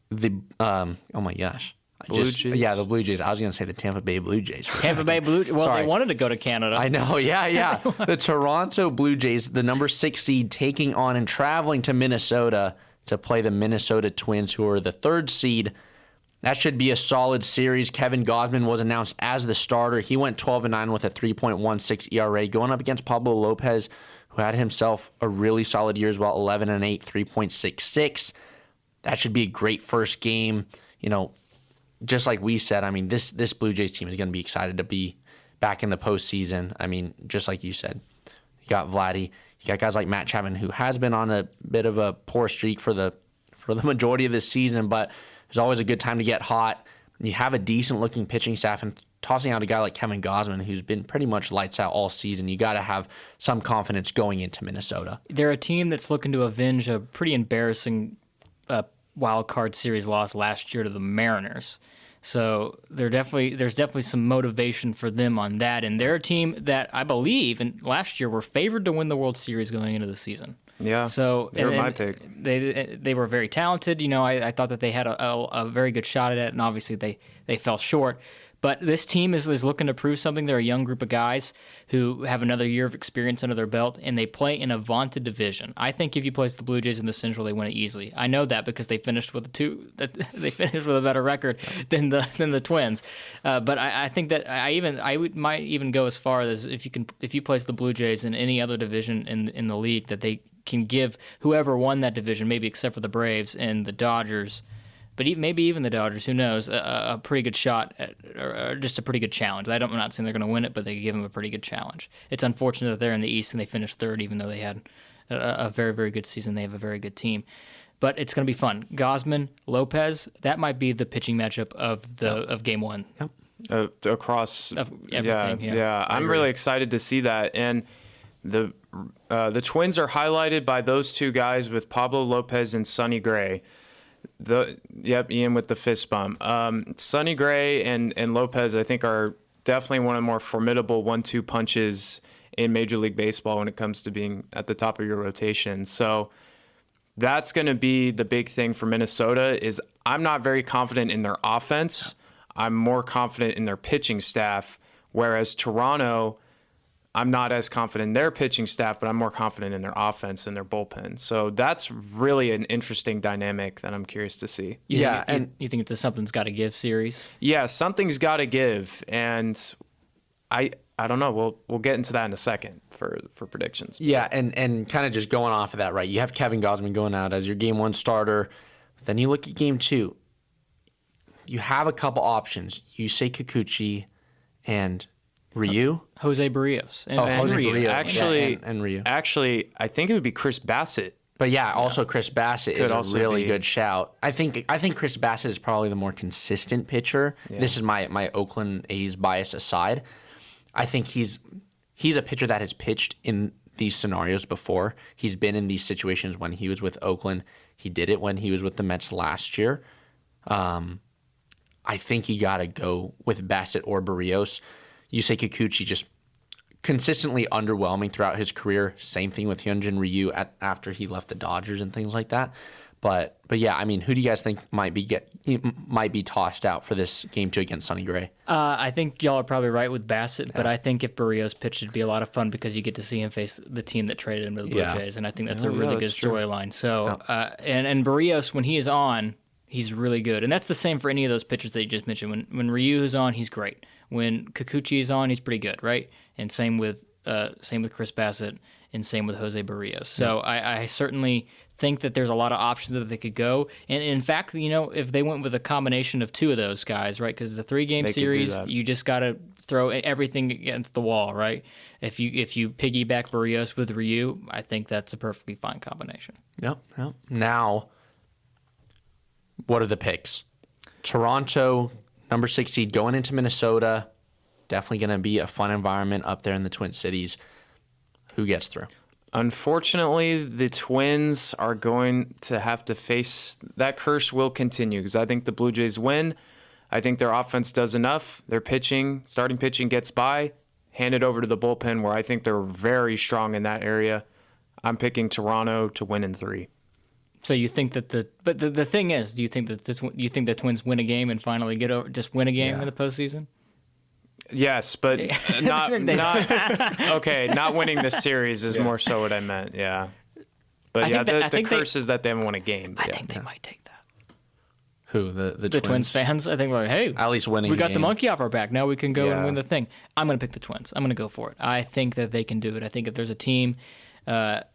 the oh my gosh. Blue Jays? Yeah, the Blue Jays. I was going to say the Tampa Bay Blue Jays. Tampa Bay Blue Jays. Well, Sorry. they wanted to go to Canada. I know, yeah. The Toronto Blue Jays, the number 6 seed, taking on and traveling to Minnesota to play the Minnesota Twins, who are the 3rd seed. That should be a solid series. Kevin Gausman was announced as the starter. He went 12-9 with a 3.16 ERA, going up against Pablo Lopez, who had himself a really solid year as well, 11-8, 3.66. That should be a great first game. Just like we said, I mean, this Blue Jays team is going to be excited to be back in the postseason. I mean, just like you said, you got Vladdy, you got guys like Matt Chapman, who has been on a bit of a poor streak for the majority of this season, but there's always a good time to get hot. You have a decent-looking pitching staff, and tossing out a guy like Kevin Gausman, who's been pretty much lights out all season, you got to have some confidence going into Minnesota. They're a team that's looking to avenge a pretty embarrassing wild card series loss last year to the Mariners. So there's definitely some motivation for them on that. And they're a team that I believe, and last year were favored to win the World Series going into the season. Yeah, so they were my pick. They were very talented. I thought that they had a very good shot at it, and obviously they fell short. But this team is looking to prove something. They're a young group of guys who have another year of experience under their belt, and they play in a vaunted division. I think if you place the Blue Jays in the Central, they win it easily. I know that because they finished with they finished with a better record than the Twins. But I think that might even go as far as if you place the Blue Jays in any other division in the league, that they can give whoever won that division, maybe except for the Braves and the Dodgers. But maybe even the Dodgers, who knows, a pretty good shot or just a pretty good challenge. I'm not saying they're going to win it, but they give them a pretty good challenge. It's unfortunate that they're in the East and they finished 3rd, even though they had a very, very good season. They have a very good team. But it's going to be fun. Gausman, Lopez, that might be the pitching matchup of Game 1. Yep. Across everything. Yeah. I'm really excited to see that. And the Twins are highlighted by those 2 guys with Pablo Lopez and Sonny Gray. Ian with the fist bump. Sonny Gray and Lopez, I think, are definitely one of the more formidable 1-2 punches in Major League Baseball when it comes to being at the top of your rotation. So that's going to be the big thing for Minnesota. Is I'm not very confident in their offense. I'm more confident in their pitching staff, whereas Toronto, I'm not as confident in their pitching staff, but I'm more confident in their offense and their bullpen. So that's really an interesting dynamic that I'm curious to see. And you think it's a something's got to give series? Yeah, something's got to give, and I don't know. We'll get into that in a second for predictions. Yeah, and kind of just going off of that, right? You have Kevin Gausman going out as your game 1 starter. Then you look at game 2. You have a couple options. You say Kikuchi and Ryu. Jose Barrios. Jose Barrios. Actually, and Ryu. Actually, I think it would be Chris Bassett. But also Chris Bassett Could is a also really be. good shout. I think Chris Bassett is probably the more consistent pitcher. Yeah. This is my Oakland A's bias aside. I think he's a pitcher that has pitched in these scenarios before. He's been in these situations when he was with Oakland. He did it when he was with the Mets last year. I think you got to go with Bassett or Barrios. You say Kikuchi, just consistently underwhelming throughout his career. Same thing with Hyunjin Ryu after he left the Dodgers and things like that. But yeah, I mean, who do you guys think might be tossed out for this game 2 against Sonny Gray? I think y'all are probably right with Bassett, but I think if Barrios pitched, it'd be a lot of fun because you get to see him face the team that traded him to the Blue Jays, and I think that's a really good storyline. So, and Barrios, when he is on, he's really good, and that's the same for any of those pitchers that you just mentioned. When Ryu is on, he's great. When Kikuchi is on, he's pretty good, right? And same with Chris Bassett, and same with Jose Barrios. So I certainly think that there's a lot of options that they could go. And in fact, if they went with a combination of 2 of those guys, right? Because it's a 3-game series, you just got to throw everything against the wall, right? If you piggyback Barrios with Ryu, I think that's a perfectly fine combination. Yep. Now, what are the picks? Toronto, number 6 seed, going into Minnesota. Definitely going to be a fun environment up there in the Twin Cities. Who gets through? Unfortunately, the Twins are going to have to face that curse. Will continue because I think the Blue Jays win. I think their offense does enough. Their starting pitching gets by. Hand it over to the bullpen, where I think they're very strong in that area. I'm picking Toronto to win in 3. So you think that the thing is, do you think that the Twins win a game and finally win a game in the postseason? Yes, but not winning this series is more so what I meant. Yeah, but the curse is that they haven't won a game. I think they might take that. Who the Twins fans? I think hey, at least winning. We got game. the monkey off our back. Now we can go and win the thing. I'm going to pick the Twins. I'm going to go for it. I think that they can do it. I think if there's a team that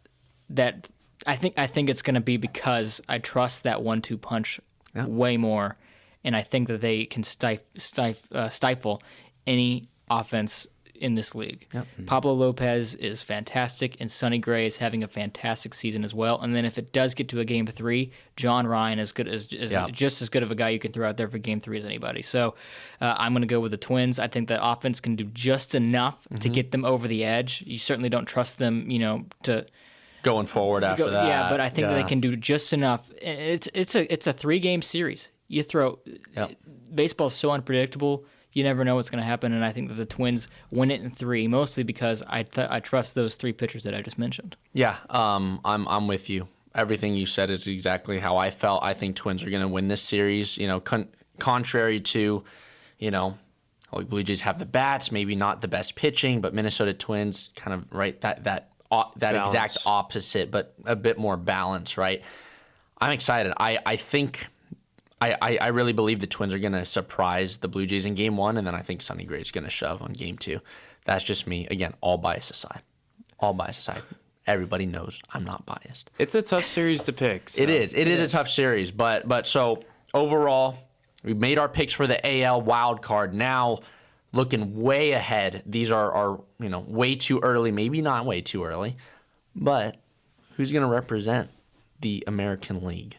I think it's going to be because I trust that 1-2 punch way more, and I think that they can stifle any offense in this league. Yep. Pablo Lopez is fantastic, and Sonny Gray is having a fantastic season as well. And then if it does get to a game 3, John Ryan is just as good of a guy you can throw out there for game 3 as anybody. So I'm going to go with the Twins. I think the offense can do just enough to get them over the edge. You certainly don't trust them, to going forward after that. Yeah, but I think they can do just enough. It's a 3-game series. You throw baseball's so unpredictable. You never know what's going to happen, and I think that the Twins win it in 3, mostly because I trust those 3 pitchers that I just mentioned. Yeah, I'm with you. Everything you said is exactly how I felt. I think Twins are going to win this series. Contrary to, Blue Jays have the bats, maybe not the best pitching, but Minnesota Twins kind of right that exact opposite, but a bit more balance. Right. I'm excited. I think. I really believe the Twins are going to surprise the Blue Jays in Game 1, and then I think Sonny Gray is going to shove on Game 2. That's just me. Again, all bias aside. Everybody knows I'm not biased. It's a tough series to pick. So. It is a tough series, but so overall, we made our picks for the AL wild card. Now, looking way ahead, these are way too early, maybe not way too early, but who's going to represent the American League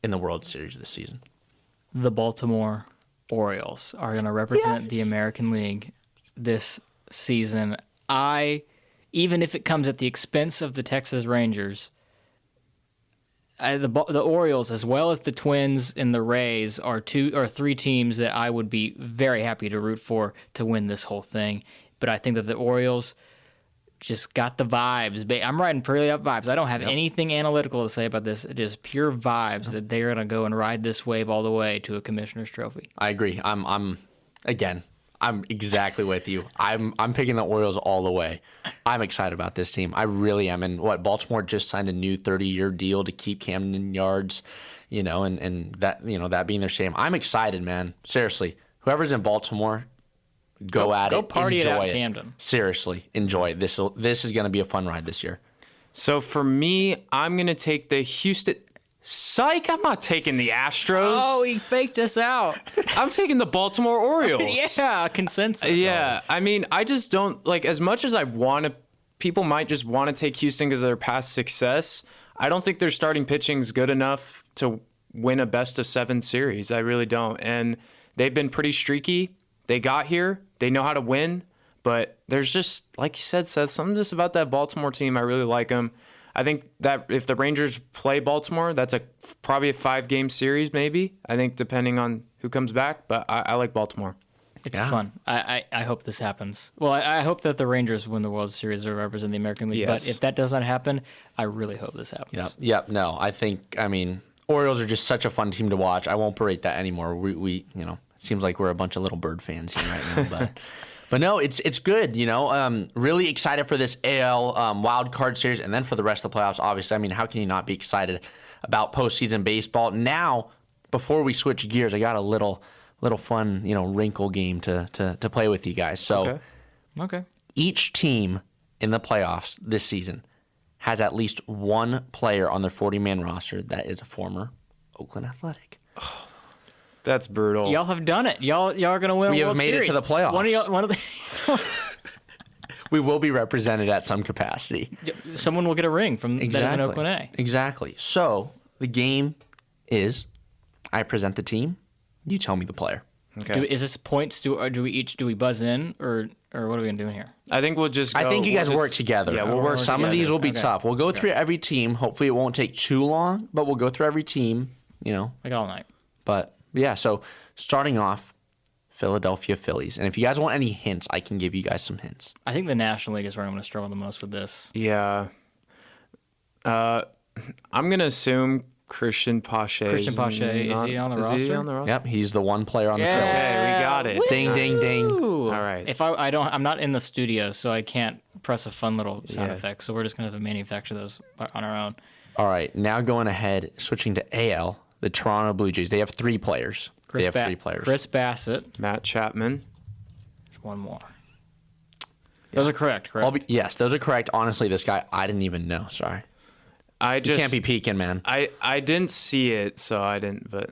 in the World Series this season? The Baltimore Orioles are going to represent the American League this season. Even if it comes at the expense of the Texas Rangers, the Orioles, as well as the Twins and the Rays, are 2 or 3 teams that I would be very happy to root for to win this whole thing. But I think that the Orioles, just got the vibes. I'm riding purely up vibes. I don't have anything analytical to say about this. Just pure vibes that they're going to go and ride this wave all the way to a Commissioner's Trophy. I agree. I'm exactly with you. I'm picking the Orioles all the way. I'm excited about this team. I really am. And Baltimore just signed a new 30-year deal to keep Camden Yards, and that, that being their shame. I'm excited, man. Seriously. Whoever's in Baltimore, go at it. Go party it enjoy out, Camden. Seriously, enjoy it. This is going to be a fun ride this year. So for me, I'm going to take the Houston. Psych, I'm not taking the Astros. Oh, he faked us out. I'm taking the Baltimore Orioles. Yeah, consensus. Yeah, I mean, I just don't, as much as I want to, people might just want to take Houston because of their past success. I don't think their starting pitching is good enough to win a best-of-7 series. I really don't. And they've been pretty streaky. They got here. They know how to win. But there's just, like you said, Seth, something just about that Baltimore team. I really like them. I think that if the Rangers play Baltimore, that's probably a 5-game series, maybe. I think depending on who comes back. But I like Baltimore. It's fun. I hope this happens. Well, I hope that the Rangers win the World Series or represent the American League. Yes. But if that does not happen, I really hope this happens. Yep. No, Orioles are just such a fun team to watch. I won't berate that anymore. We it seems like we're a bunch of little bird fans here right now, but no, it's good. Really excited for this AL wild card series, and then for the rest of the playoffs. Obviously, how can you not be excited about postseason baseball? Now, before we switch gears, I got a little fun wrinkle game to play with you guys. So, Okay. Each team in the playoffs this season has at least one player on their 40-man roster that is a former Oakland Athletic. That's brutal. Y'all have done it. Y'all are going to win. We a have World made Series. it to the playoffs. One of the We will be represented at some capacity. someone will get a ring from that is in Oakland A. Exactly. So the game is, I present the team, you tell me the player. Okay. Is this points? Do we buzz in or what are we gonna do here? I think we'll just. I think you guys work together. Yeah, we'll work Some of these will be Okay. tough. We'll go through every team. Hopefully, it won't take too long, but we'll go through every team. Like all night. But yeah. So starting off, Philadelphia Phillies, and if you guys want any hints, I can give you guys some hints. I think the National League is where I'm gonna struggle the most with this. Yeah. I'm gonna assume Christian Pache. Christian Pache, is he on the roster? Is he on the roster? Yep, he's the one player on the Phillies. Okay, we got it. Ding, ding, ding. Ooh. All right. If I'm not in the studio, so I can't press a fun little sound Yeah. effect. So we're just gonna have to manufacture those on our own. All right, now going ahead, switching to AL, the Toronto Blue Jays. They have 3 players. They have 3 players. Chris Bassett. Matt Chapman. There's one more. Those are correct. Yes, those are correct. Honestly, this guy, I didn't even know. Sorry. I You just can't be peeking, man. I didn't see it, so I didn't. But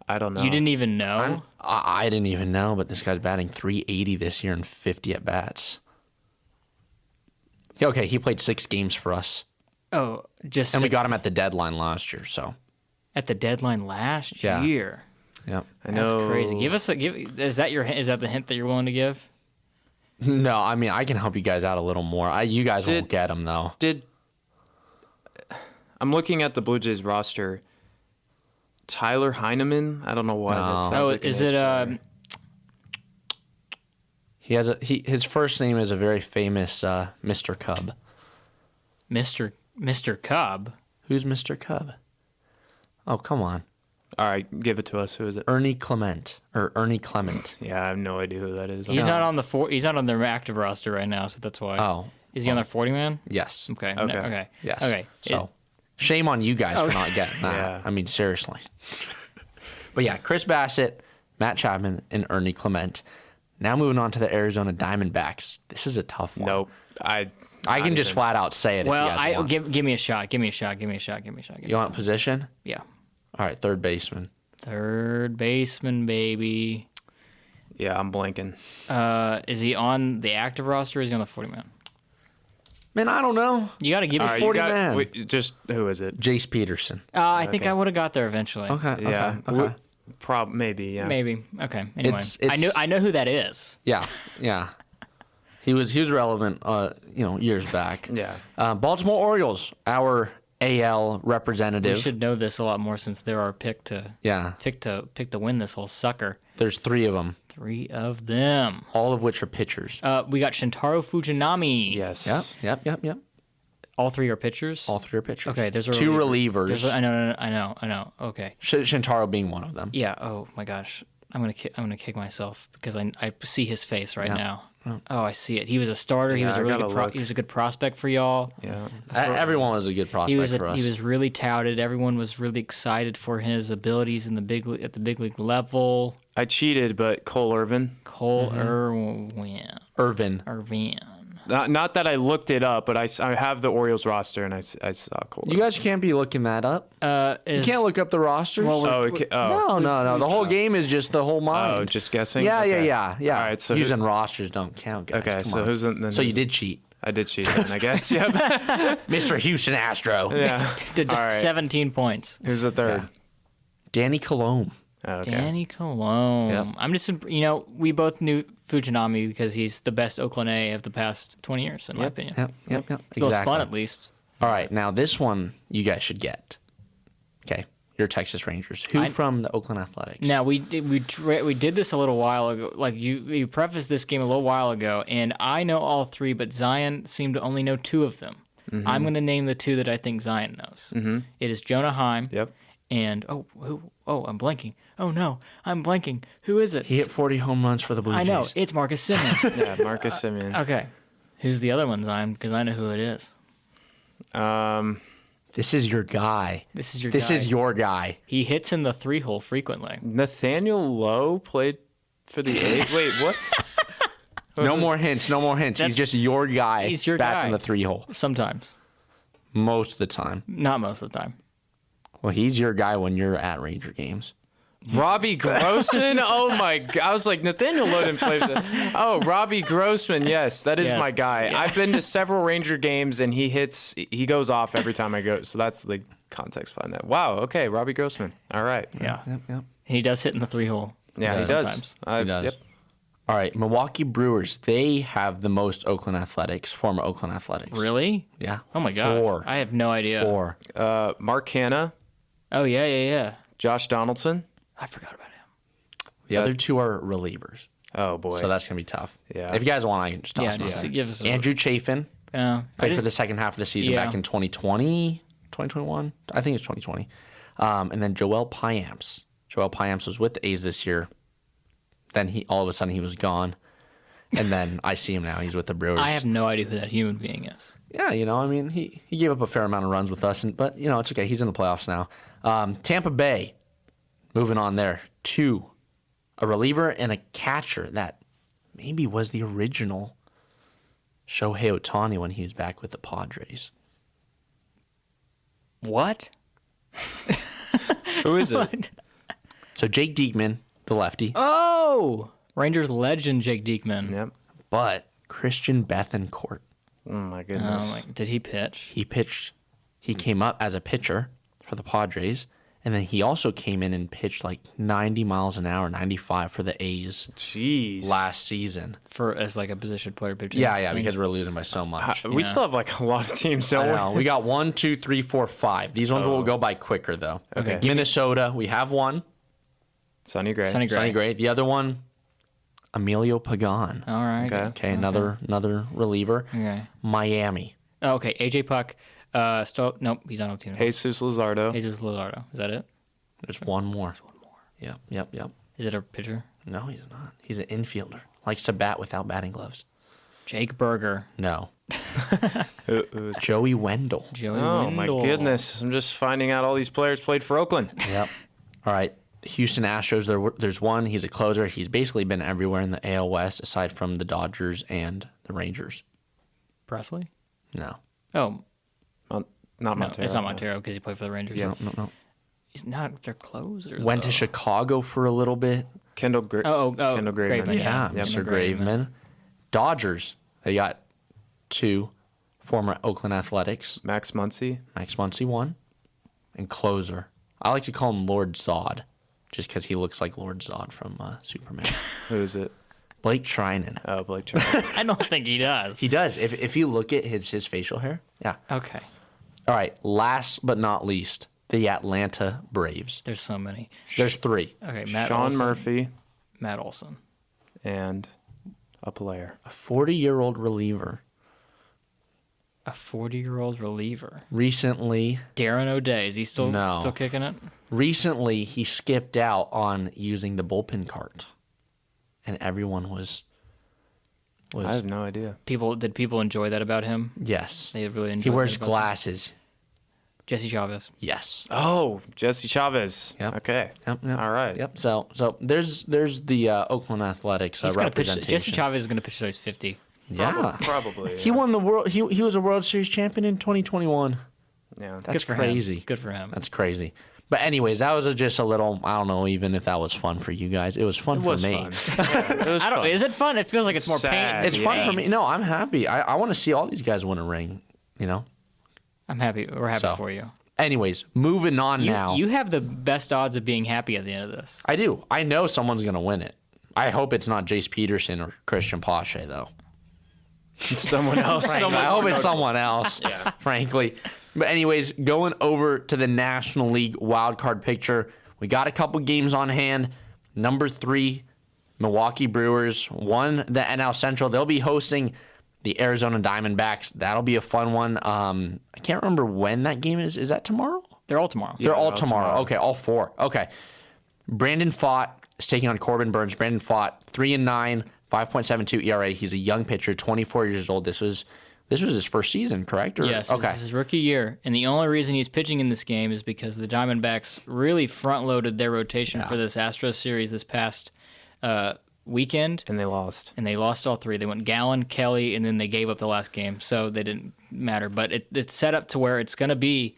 I don't know. You didn't even know. I didn't even know, but this guy's batting .380 this year and 50 at bats. Okay, he played 6 games for us, Oh, just and we got him at the deadline last year. So, at the deadline last Yeah. year. yep. I That's know. crazy. Is that the hint that you're willing to give? No, I can help you guys out a little more. You guys won't get him though. I'm looking at the Blue Jays roster. Tyler Heineman. I don't know why. No. That sounds Oh, like an is ace it player. His first name is a very famous Mr. Cub. Mr. Cub? Who's Mr. Cub? Oh, come on. All right, give it to us. Who is it? Ernie Clement. Yeah, I have no idea who that is. He's not on he's not on their active roster right now, so that's why. Oh. Is he on their 40 man? Yes. Okay. Okay. Okay. Yes. Okay. So, shame on you guys for not getting that. Yeah. Seriously. But yeah, Chris Bassett, Matt Chapman, and Ernie Clement. Now moving on to the Arizona Diamondbacks. This is a tough one. Nope. I can just flat out say it. Well, if you guys want. give me a shot. Give me a shot. You want position? Yeah. All right, third baseman. Third baseman, baby. Yeah, I'm blanking. Is he on the active roster or is he on the 40 man? Man, I don't know. You got to give All me right, 40 you got- man. wait, just who is it? Jace Peterson. I think I would have got there eventually. Okay. Yeah. Okay. Maybe. Yeah. Maybe. Okay. Anyway, It's- I know who that is. Yeah. Yeah. He was relevant, years back. Yeah. Baltimore Orioles, our AL We representative. should know this a lot more since they're our pick to Yeah. win this whole sucker. There's 3 of them. 3 of them. All of which are pitchers. We got Shintaro Fujinami. Yes. Yep. All 3 are pitchers? All 3 are pitchers. Okay, there's a 2 reliever. relievers. I know. Okay. Shintaro being one of them. Yeah. Oh my gosh, I'm gonna kick myself because I see his face right now. Oh, I see it. He was a starter. He Yeah, was a I really gotta good. look. He was a good prospect for y'all. Yeah. Everyone was a good prospect for us. He was really touted. Everyone was really excited for his abilities in at the big league level. I cheated, but Cole Irvin. Cole Irvin. Irvin. Not that I looked it up, but I have the Orioles roster, and I saw Cole. You guys can't be looking that up. You can't look up the rosters. Well, No. The whole game is just the whole mind. Oh, just guessing? Yeah. Okay. All right, so using rosters don't count, guys. Okay, Come so on. who's in? So you did cheat, I did cheat, then, I guess. Yep. Mr. Houston Astro. Yeah. Did All right. 17 points. Who's the third? Danny Colomb. Oh, okay. Danny Colomb. Yep. I'm just, we both knew Fujinami because he's the best Oakland A of the past 20 years, in my opinion. Yep. It's the most fun, at least. All right, now this one you guys should get. Okay, you're Texas Rangers. Who from the Oakland Athletics? Now we did this a little while ago. Like you prefaced this game a little while ago, and I know all 3, but Zion seemed to only know 2 of them. Mm-hmm. I'm going to name the 2 that I think Zion knows. Mm-hmm. It is Jonah Heim. Yep. And I'm blanking. Oh no, I'm blanking. Who is it? He hit 40 home runs for the Blue Jays. I know it's Marcus Simeon. Yeah, Marcus Simeon. Okay, who's the other one, Zion? Because I know who it is. This is your guy. This is your guy. He hits in the 3-hole frequently. Nathaniel Lowe played for the A's. Wait, what? No more hints. He's just your guy. He's your bats guy. in the 3-hole Sometimes, most of the time. not most of the time. Well, he's your guy when you're at Ranger games. Robbie Grossman? Oh my God. I was like, Nathaniel Lowe didn't play for the. Oh, Robbie Grossman. Yes, that is Yes. my guy. Yeah. I've been to several Ranger games and he goes off every time I go. So that's the context behind that. Wow. Okay. Robbie Grossman. All right. Yeah, Yep. he does hit in the 3-hole. Yeah, he does. Sometimes. He does. Yep. All right, Milwaukee Brewers. They have the most Oakland Athletics, former Oakland Athletics. Really? Yeah. Oh my God. 4. I have no idea. 4. Mark Hanna, Oh yeah. Josh Donaldson. I forgot about him. The other 2 are relievers. Oh boy. So that's going to be tough. Yeah. If you guys want, I can just toss Yeah, them just out. give us a Andrew Chafin I played for didn't- the second half of the season Yeah. back in 2020, 2021. I think it's 2020. And then Joel Payamps. Joel Payamps was with the A's this year. Then all of a sudden he was gone. And then I see him now. He's with the Brewers. I have no idea who that human being is. Yeah, I mean, he gave up a fair amount of runs with us, but it's okay. He's in the playoffs now. Tampa Bay, moving on there. 2, a reliever and a catcher that maybe was the original Shohei Ohtani when he was back with the Padres. What? Who is it? So Jake Diekman, the lefty, Oh, Rangers legend Jake Diekman. Yep. but Christian Bethancourt. Oh my goodness. Did he pitch? He pitched. He came up as a pitcher for the Padres, and then he also came in and pitched like 90 miles an hour, 95 for the A's Jeez. last season. As like a position player pitcher. Yeah, because we're losing by so much. We still have like a lot of teams, I don't we? know. We got 1, 2, 3, 4, 5. These ones will go by quicker though. Okay. Minnesota, we have one. Sonny Gray. Sonny Gray. Sonny Gray. The other one, Emilio Pagan. All right. Okay. Okay, another reliever. Okay. Miami. Oh, okay. AJ Puck. Nope, he's not on the team. Jesus Luzardo. Jesus Luzardo. Is that it? There's one more. Yep. Is it a pitcher? No, he's not. He's an infielder. Likes to bat without batting gloves. Jake Berger. No. Who's- Joey Wendell. Joey Oh my Wendell. goodness! I'm just finding out all these players played for Oakland. Yep. All right. The Houston Astros, there's one. He's a closer. He's basically been everywhere in the AL West aside from the Dodgers and the Rangers. Presley? No. Oh, Not no, Montero. it's not Montero because he played for the Rangers. Yeah. No. He's not their closer. Went to though. Chicago for a little bit. Kendall. Kendall Graveman. Graveman, Yeah, Yep. Mr. Graveman. Graveman. Dodgers, they got 2 former Oakland Athletics. Max Muncy. Max Muncy, 1. And closer. I like to call him Lord Zod, just because he looks like Lord Zod from Superman. Who is it? Blake Trinan. Oh, Blake Charles. I don't think he does. He does. If you look at his facial hair. Yeah. Okay. All right. Last but not least, the Atlanta Braves. There's so many. There's 3. Okay, Matt Sean Olson. Murphy. Matt Olson. and a player. A 40-year-old reliever. A 40-year-old reliever. Recently, Darren O'Day, is he still kicking it? Recently, he skipped out on using the bullpen cart, and everyone was. I have no idea. Did people enjoy that about him? Yes, They really enjoyed. he wears that about glasses. Jesse Chavez. Yes. Oh, Jesse Chavez. Yep. Okay. Yep. All right. Yep. So there's the Oakland Athletics He's gonna pitch. representation. Jesse Chavez is going to pitch till he's 50. Yeah. Probably. He won the world. He was a World Series champion in 2021. Yeah. That's Good for crazy. him. Good for him. That's crazy. But anyways, that was just a little. I don't know even if that was fun for you guys. It was fun for me. Fun. Yeah, it was I don't. fun. Is it fun? It feels like it's more Sad. pain. It's fun for me. No, I'm happy. I want to see all these guys win a ring. You know. I'm happy. We're happy So. for you. Anyways, moving on now. You have the best odds of being happy at the end of this. I do. I know someone's gonna win it. I hope it's not Jace Peterson or Christian Pache though. Someone else. I hope it's someone else, frankly. But anyways, going over to the National League wildcard picture, we got a couple games on hand. Number 3, Milwaukee Brewers won the NL Central. They'll be hosting the Arizona Diamondbacks. That'll be a fun one. I can't remember when that game is. Is that tomorrow? They're all tomorrow. They're all tomorrow. Okay, all 4. Okay. Brandon Pfaadt is taking on Corbin Burns. Brandon Pfaadt, 3-9, 5.72 ERA. He's a young pitcher, 24 years old. This was his first season, correct? Yes, Okay. this is his rookie year, and the only reason he's pitching in this game is because the Diamondbacks really front-loaded their rotation for this Astros series this past weekend. And they lost. And they lost all 3. They went Gallen, Kelly, and then they gave up the last game, so they didn't matter. But it's set up to where it's going to be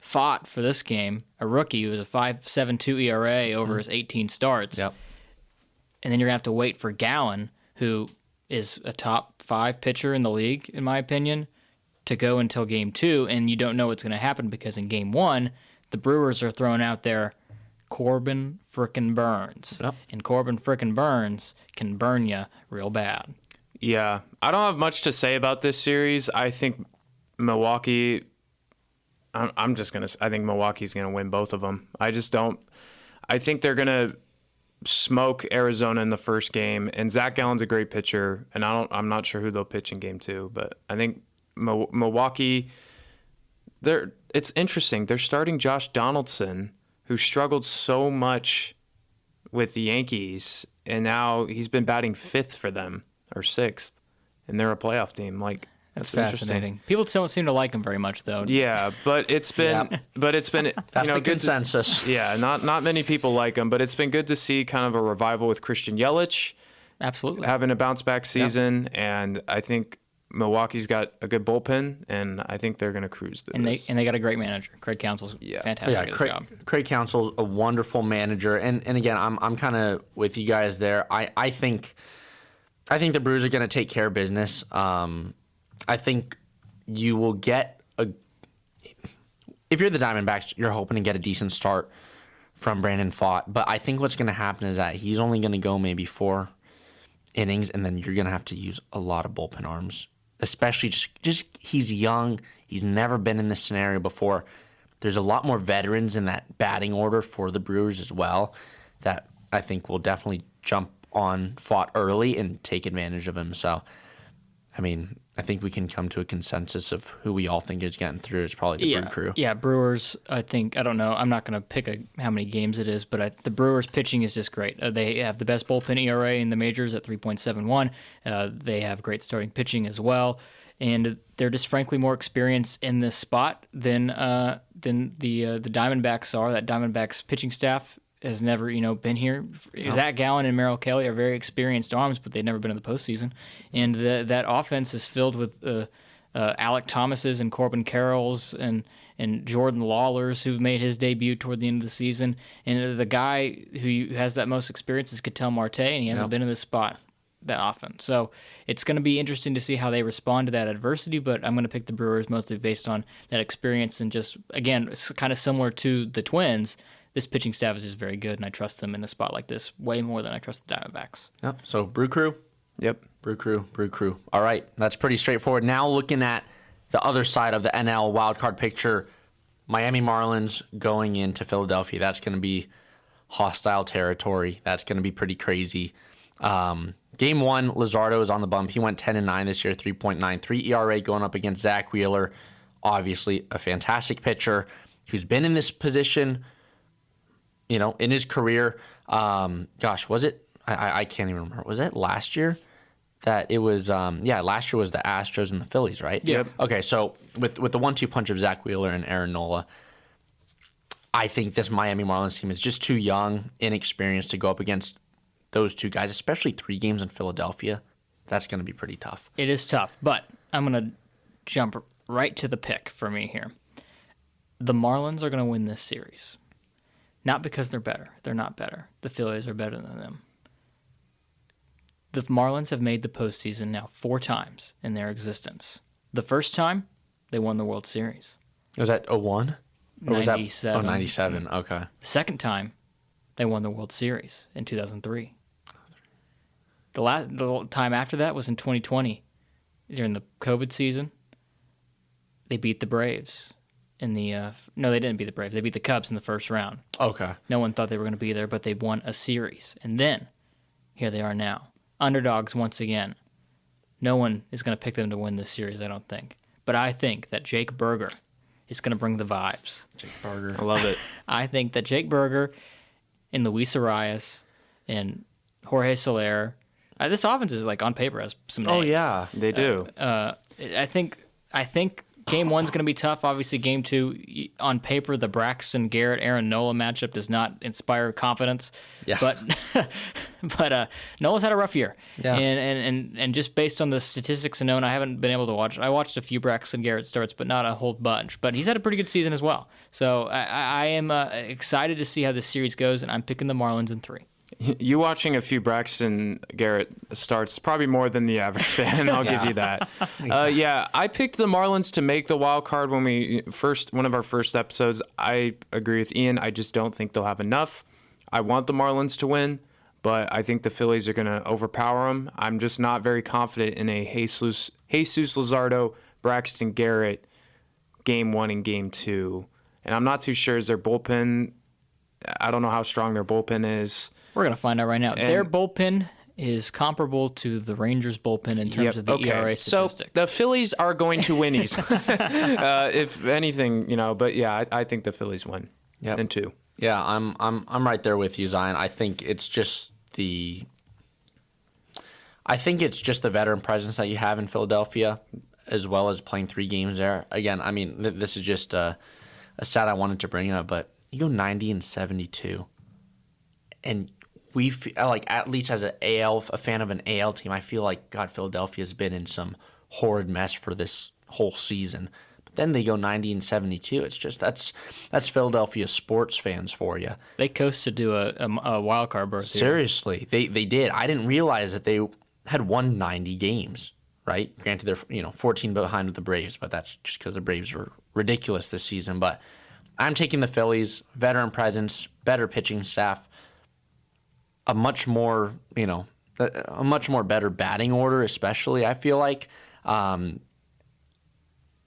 Pfaadt for this game, a rookie who has a 5.72 ERA over his 18 starts. Yep. And then you're going to have to wait for Gallen, who is a top 5 pitcher in the league, in my opinion, to go until Game 2, and you don't know what's going to happen because in Game 1, the Brewers are throwing out there Corbin frickin' Burns. Yep. And Corbin frickin' Burns can burn you real bad. Yeah. I don't have much to say about this series. I think Milwaukee... I'm just going to... I think Milwaukee's going to win both of them. I just don't... I think they're going to smoke Arizona in the first game, and Zach Gallen's a great pitcher, and I'm not sure who they'll pitch in Game 2, but I think Milwaukee... It's interesting. They're starting Josh Donaldson, who struggled so much with the Yankees, and now he's been batting 5th for them, or 6th, and they're a playoff team. Like... That's fascinating. People don't seem to like him very much, though. Yeah, but it's been, That's the good consensus. yeah, not many people like him, but it's been good to see kind of a revival with Christian Yelich Absolutely. having a bounce back season, and I think Milwaukee's got a good bullpen, and I think they're going to cruise through this. And they got a great manager. Craig Counsell's fantastic at his job. Craig Counsell's a wonderful manager, and again, I'm kind of with you guys there. I think the Brewers are going to take care of business. I think you will get if you're the Diamondbacks, you're hoping to get a decent start from Brandon Pfaadt. But I think what's going to happen is that he's only going to go maybe 4 innings, and then you're going to have to use a lot of bullpen arms, especially just he's young. He's never been in this scenario before. There's a lot more veterans in that batting order for the Brewers as well that I think will definitely jump on Pfaadt early and take advantage of him. So, I mean, I think we can come to a consensus of who we all think is getting through. It's probably the Brew Crew. Yeah, Brewers, I don't know. I'm not going to pick how many games it is, but the Brewers pitching is just great. They have the best bullpen ERA in the majors at 3.71. They have great starting pitching as well, and they're just frankly more experienced in this spot than the Diamondbacks are. That Diamondbacks pitching staff has never, been here. No. Zach Gallen and Merrill Kelly are very experienced arms, but they've never been in the postseason. And that offense is filled with Alec Thomases and Corbin Carrolls and Jordan Lawlers, who've made his debut toward the end of the season. And the guy who has that most experience is Ketel Marte, and he hasn't been in this spot that often. So it's going to be interesting to see how they respond to that adversity, but I'm going to pick the Brewers mostly based on that experience and just, again, it's kind of similar to the Twins. This pitching staff is just very good, and I trust them in a spot like this way more than I trust the Diamondbacks. Yep. So Brew Crew. Yep. Brew Crew. All right. That's pretty straightforward. Now looking at the other side of the NL wildcard picture, Miami Marlins going into Philadelphia. That's going to be hostile territory. That's going to be pretty crazy. Game 1, Luzardo is on the bump. He went 10-9 this year, 3.93 ERA going up against Zach Wheeler. Obviously, a fantastic pitcher who's been in this position, in his career. Was it? I can't even remember. Was it last year? That it was, last year was the Astros and the Phillies, right? Yep. Okay, so with the 1-2 punch of Zach Wheeler and Aaron Nola, I think this Miami Marlins team is just too young, inexperienced to go up against those two guys, especially 3 games in Philadelphia. That's going to be pretty tough. It is tough, but I'm going to jump right to the pick for me here. The Marlins are going to win this series. Not because they're better. They're not better. The Phillies are better than them. The Marlins have made the postseason now 4 times in their existence. The first time, they won the World Series. Was that 01? Or was 97. that 97? Okay. The second time, they won the World Series in 2003. The time after that was in 2020, during the COVID season. They beat the Braves in the no, they didn't beat the Braves. They beat the Cubs in the first round. Okay. No one thought they were going to be there, but they won a series. And then, here they are now. Underdogs once again. No one is going to pick them to win this series, I don't think. But I think that Jake Berger is going to bring the vibes. Jake Berger. I love it. I think that Jake Berger and Luis Arias and Jorge Soler, this offense is like on paper has some names. Oh, yeah. They do. I think Game 1's going to be tough. Obviously, Game 2, on paper, the Braxton Garrett Aaron Nola matchup does not inspire confidence. Yeah. But Nola's had a rough year. Yeah. And just based on the statistics known, I haven't been able to watch. I watched a few Braxton Garrett starts, but not a whole bunch. But he's had a pretty good season as well. So I am excited to see how this series goes, and I'm picking the Marlins in 3. You watching a few Braxton Garrett starts probably more than the average fan. I'll give you that. I picked the Marlins to make the wild card when one of our first episodes. I agree with Ian. I just don't think they'll have enough. I want the Marlins to win, but I think the Phillies are going to overpower them. I'm just not very confident in a Jesus Luzardo, Braxton Garrett Game 1 and Game 2. And I'm not too sure is their bullpen. I don't know how strong their bullpen is. We're going to find out right now. Their bullpen is comparable to the Rangers' bullpen in terms of the ERA statistic. So the Phillies are going to win easy. If anything, but yeah, I think the Phillies win in 2. Yeah, I'm right there with you, Zion. I think it's just the veteran presence that you have in Philadelphia, as well as playing 3 games there. Again, I mean, this is just a stat I wanted to bring up, but you go 90-72, and we feel like, at least as a fan of an AL team, I feel like God, Philadelphia's been in some horrid mess for this whole season. But then they go 90-72. It's just that's Philadelphia sports fans for you. They coasted to a wild card berth. Seriously, they did. I didn't realize that they had won 90 games. Right? Granted, they're 14 behind with the Braves, but that's just because the Braves were ridiculous this season. But I'm taking the Phillies, veteran presence, better pitching staff, a much more better batting order, especially. I feel like I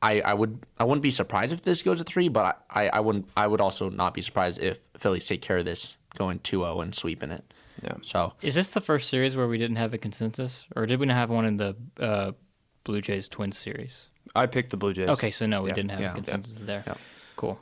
wouldn't be surprised if this goes to 3, but I would also not be surprised if Phillies take care of this, going 2-0 and sweeping it. Yeah. So is this the first series where we didn't have a consensus, or did we not have one in the Blue Jays Twins series? I picked the Blue Jays. Okay, so no, we didn't have a consensus there. Yeah. Cool.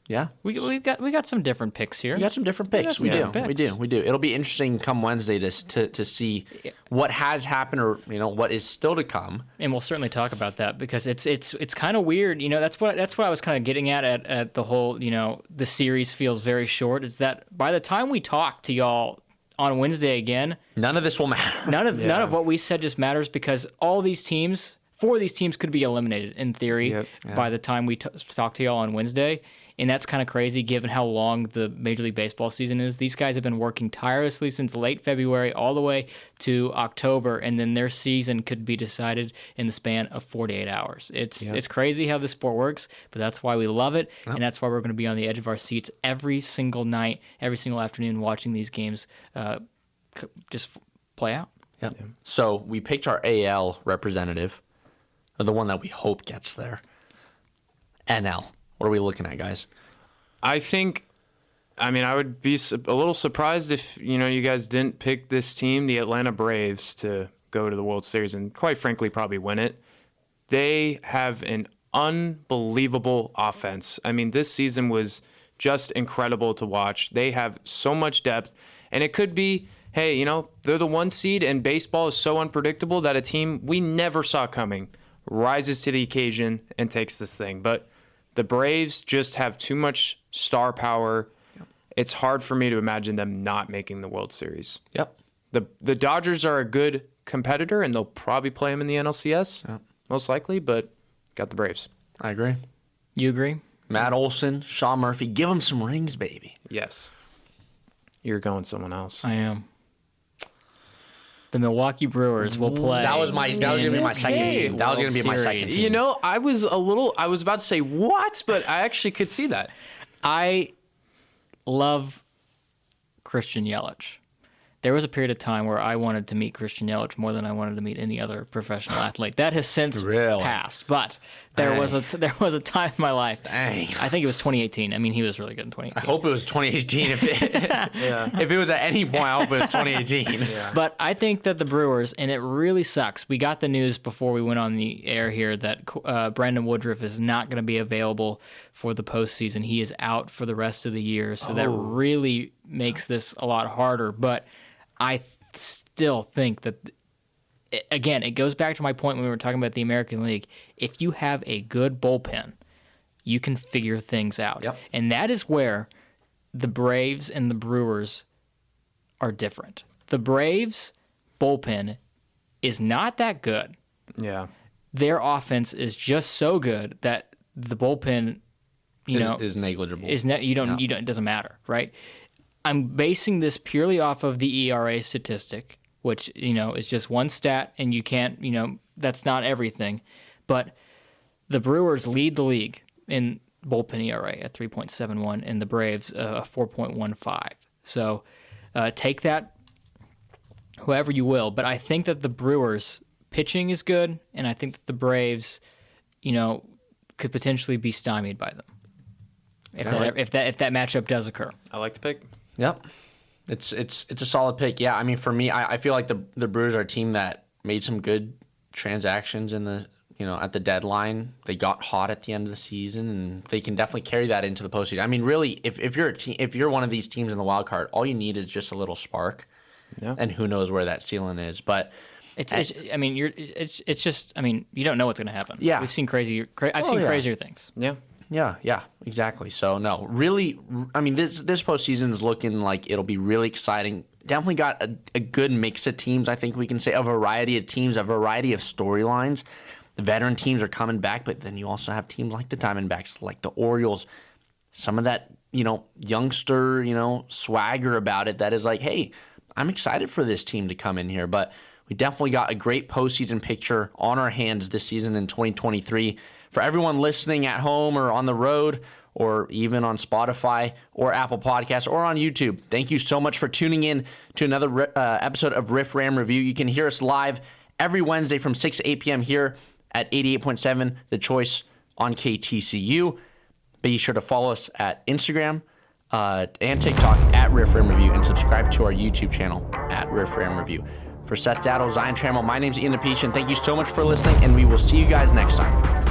Yeah, we got some different picks here. We got some different picks. We do. It'll be interesting come Wednesday to see what has happened, or what is still to come. And we'll certainly talk about that, because it's kind of weird. That's what I was kind of getting at the whole. The series feels very short. Is that by the time we talk to y'all on Wednesday again, none of this will matter. None of what we said just matters, because all these teams, 4 of these teams could be eliminated in theory by the time we talk to y'all on Wednesday. And that's kind of crazy given how long the Major League Baseball season is. These guys have been working tirelessly since late February all the way to October, and then their season could be decided in the span of 48 hours. It's crazy how this sport works, but that's why we love it, and that's why we're going to be on the edge of our seats every single night, every single afternoon, watching these games just play out. Yep. Yeah. So we picked our AL representative, or the one that we hope gets there. NL. What are we looking at, guys? I think I mean, I would be a little surprised if, you guys didn't pick this team, the Atlanta Braves, to go to the World Series and, quite frankly, probably win it. They have an unbelievable offense. I mean, this season was just incredible to watch. They have so much depth, and it could be, hey, they're the 1 seed, and baseball is so unpredictable that a team we never saw coming rises to the occasion and takes this thing. But the Braves just have too much star power. It's hard for me to imagine them not making the World Series. Yep. The Dodgers are a good competitor, and they'll probably play them in the NLCS, most likely, but got the Braves. I agree. You agree? Matt Olson, Sean Murphy, give them some rings, baby. Yes. You're going someone else. I am. The Milwaukee Brewers will play. That was gonna be my second team. That was gonna be my second team. I was about to say what, but I actually could see that. I love Christian Yelich. There was a period of time where I wanted to meet Christian Yelich more than I wanted to meet any other professional athlete. That has since passed, but there was a time in my life. Dang. I think it was 2018. I mean, he was really good in 2018. I hope it was 2018. If it was at any point, I hope it was 2018. Yeah. But I think that the Brewers, and it really sucks. We got the news before we went on the air here that Brandon Woodruff is not going to be available for the postseason. He is out for the rest of the year, so that really makes this a lot harder. But I still think that, again, it goes back to my point when we were talking about the American League. If you have a good bullpen, you can figure things out. Yep. And that is where the Braves and the Brewers are different. The Braves' bullpen is not that good. Yeah. Their offense is just so good that the bullpen, is negligible. It doesn't matter, right? I'm basing this purely off of the ERA statistic, which, is just one stat, and you can't, that's not everything. But the Brewers lead the league in bullpen ERA at 3.71, and the Braves 4.15. So take that however you will. But I think that the Brewers' pitching is good, and I think that the Braves, could potentially be stymied by them if that matchup does occur. I like the pick. Yep. It's a solid pick. Yeah, I mean, for me, I feel like the Brewers are a team that made some good transactions in the at the deadline. They got hot at the end of the season, and they can definitely carry that into the postseason. I mean, really, if you're one of these teams in the wild card, all you need is just a little spark, and who knows where that ceiling is. But you don't know what's going to happen. Yeah, we've seen I've seen crazier things. Yeah, exactly. So, no, really, I mean, this postseason is looking like it'll be really exciting. Definitely got a good mix of teams, I think we can say, a variety of teams, a variety of storylines. The veteran teams are coming back, but then you also have teams like the Diamondbacks, like the Orioles, some of that, youngster, swagger about it that is like, hey, I'm excited for this team to come in here. But we definitely got a great postseason picture on our hands this season in 2023. For everyone listening at home or on the road or even on Spotify or Apple Podcasts or on YouTube, thank you so much for tuning in to another episode of Riff Ram Review. You can hear us live every Wednesday from 6 to 8 p.m. here at 88.7 The Choice on KTCU. Be sure to follow us at Instagram and TikTok at Riff Ram Review and subscribe to our YouTube channel at Riff Ram Review. For Seth Dattle, Zion Trammell, my name's Ian Apetian. Thank you so much for listening, and we will see you guys next time.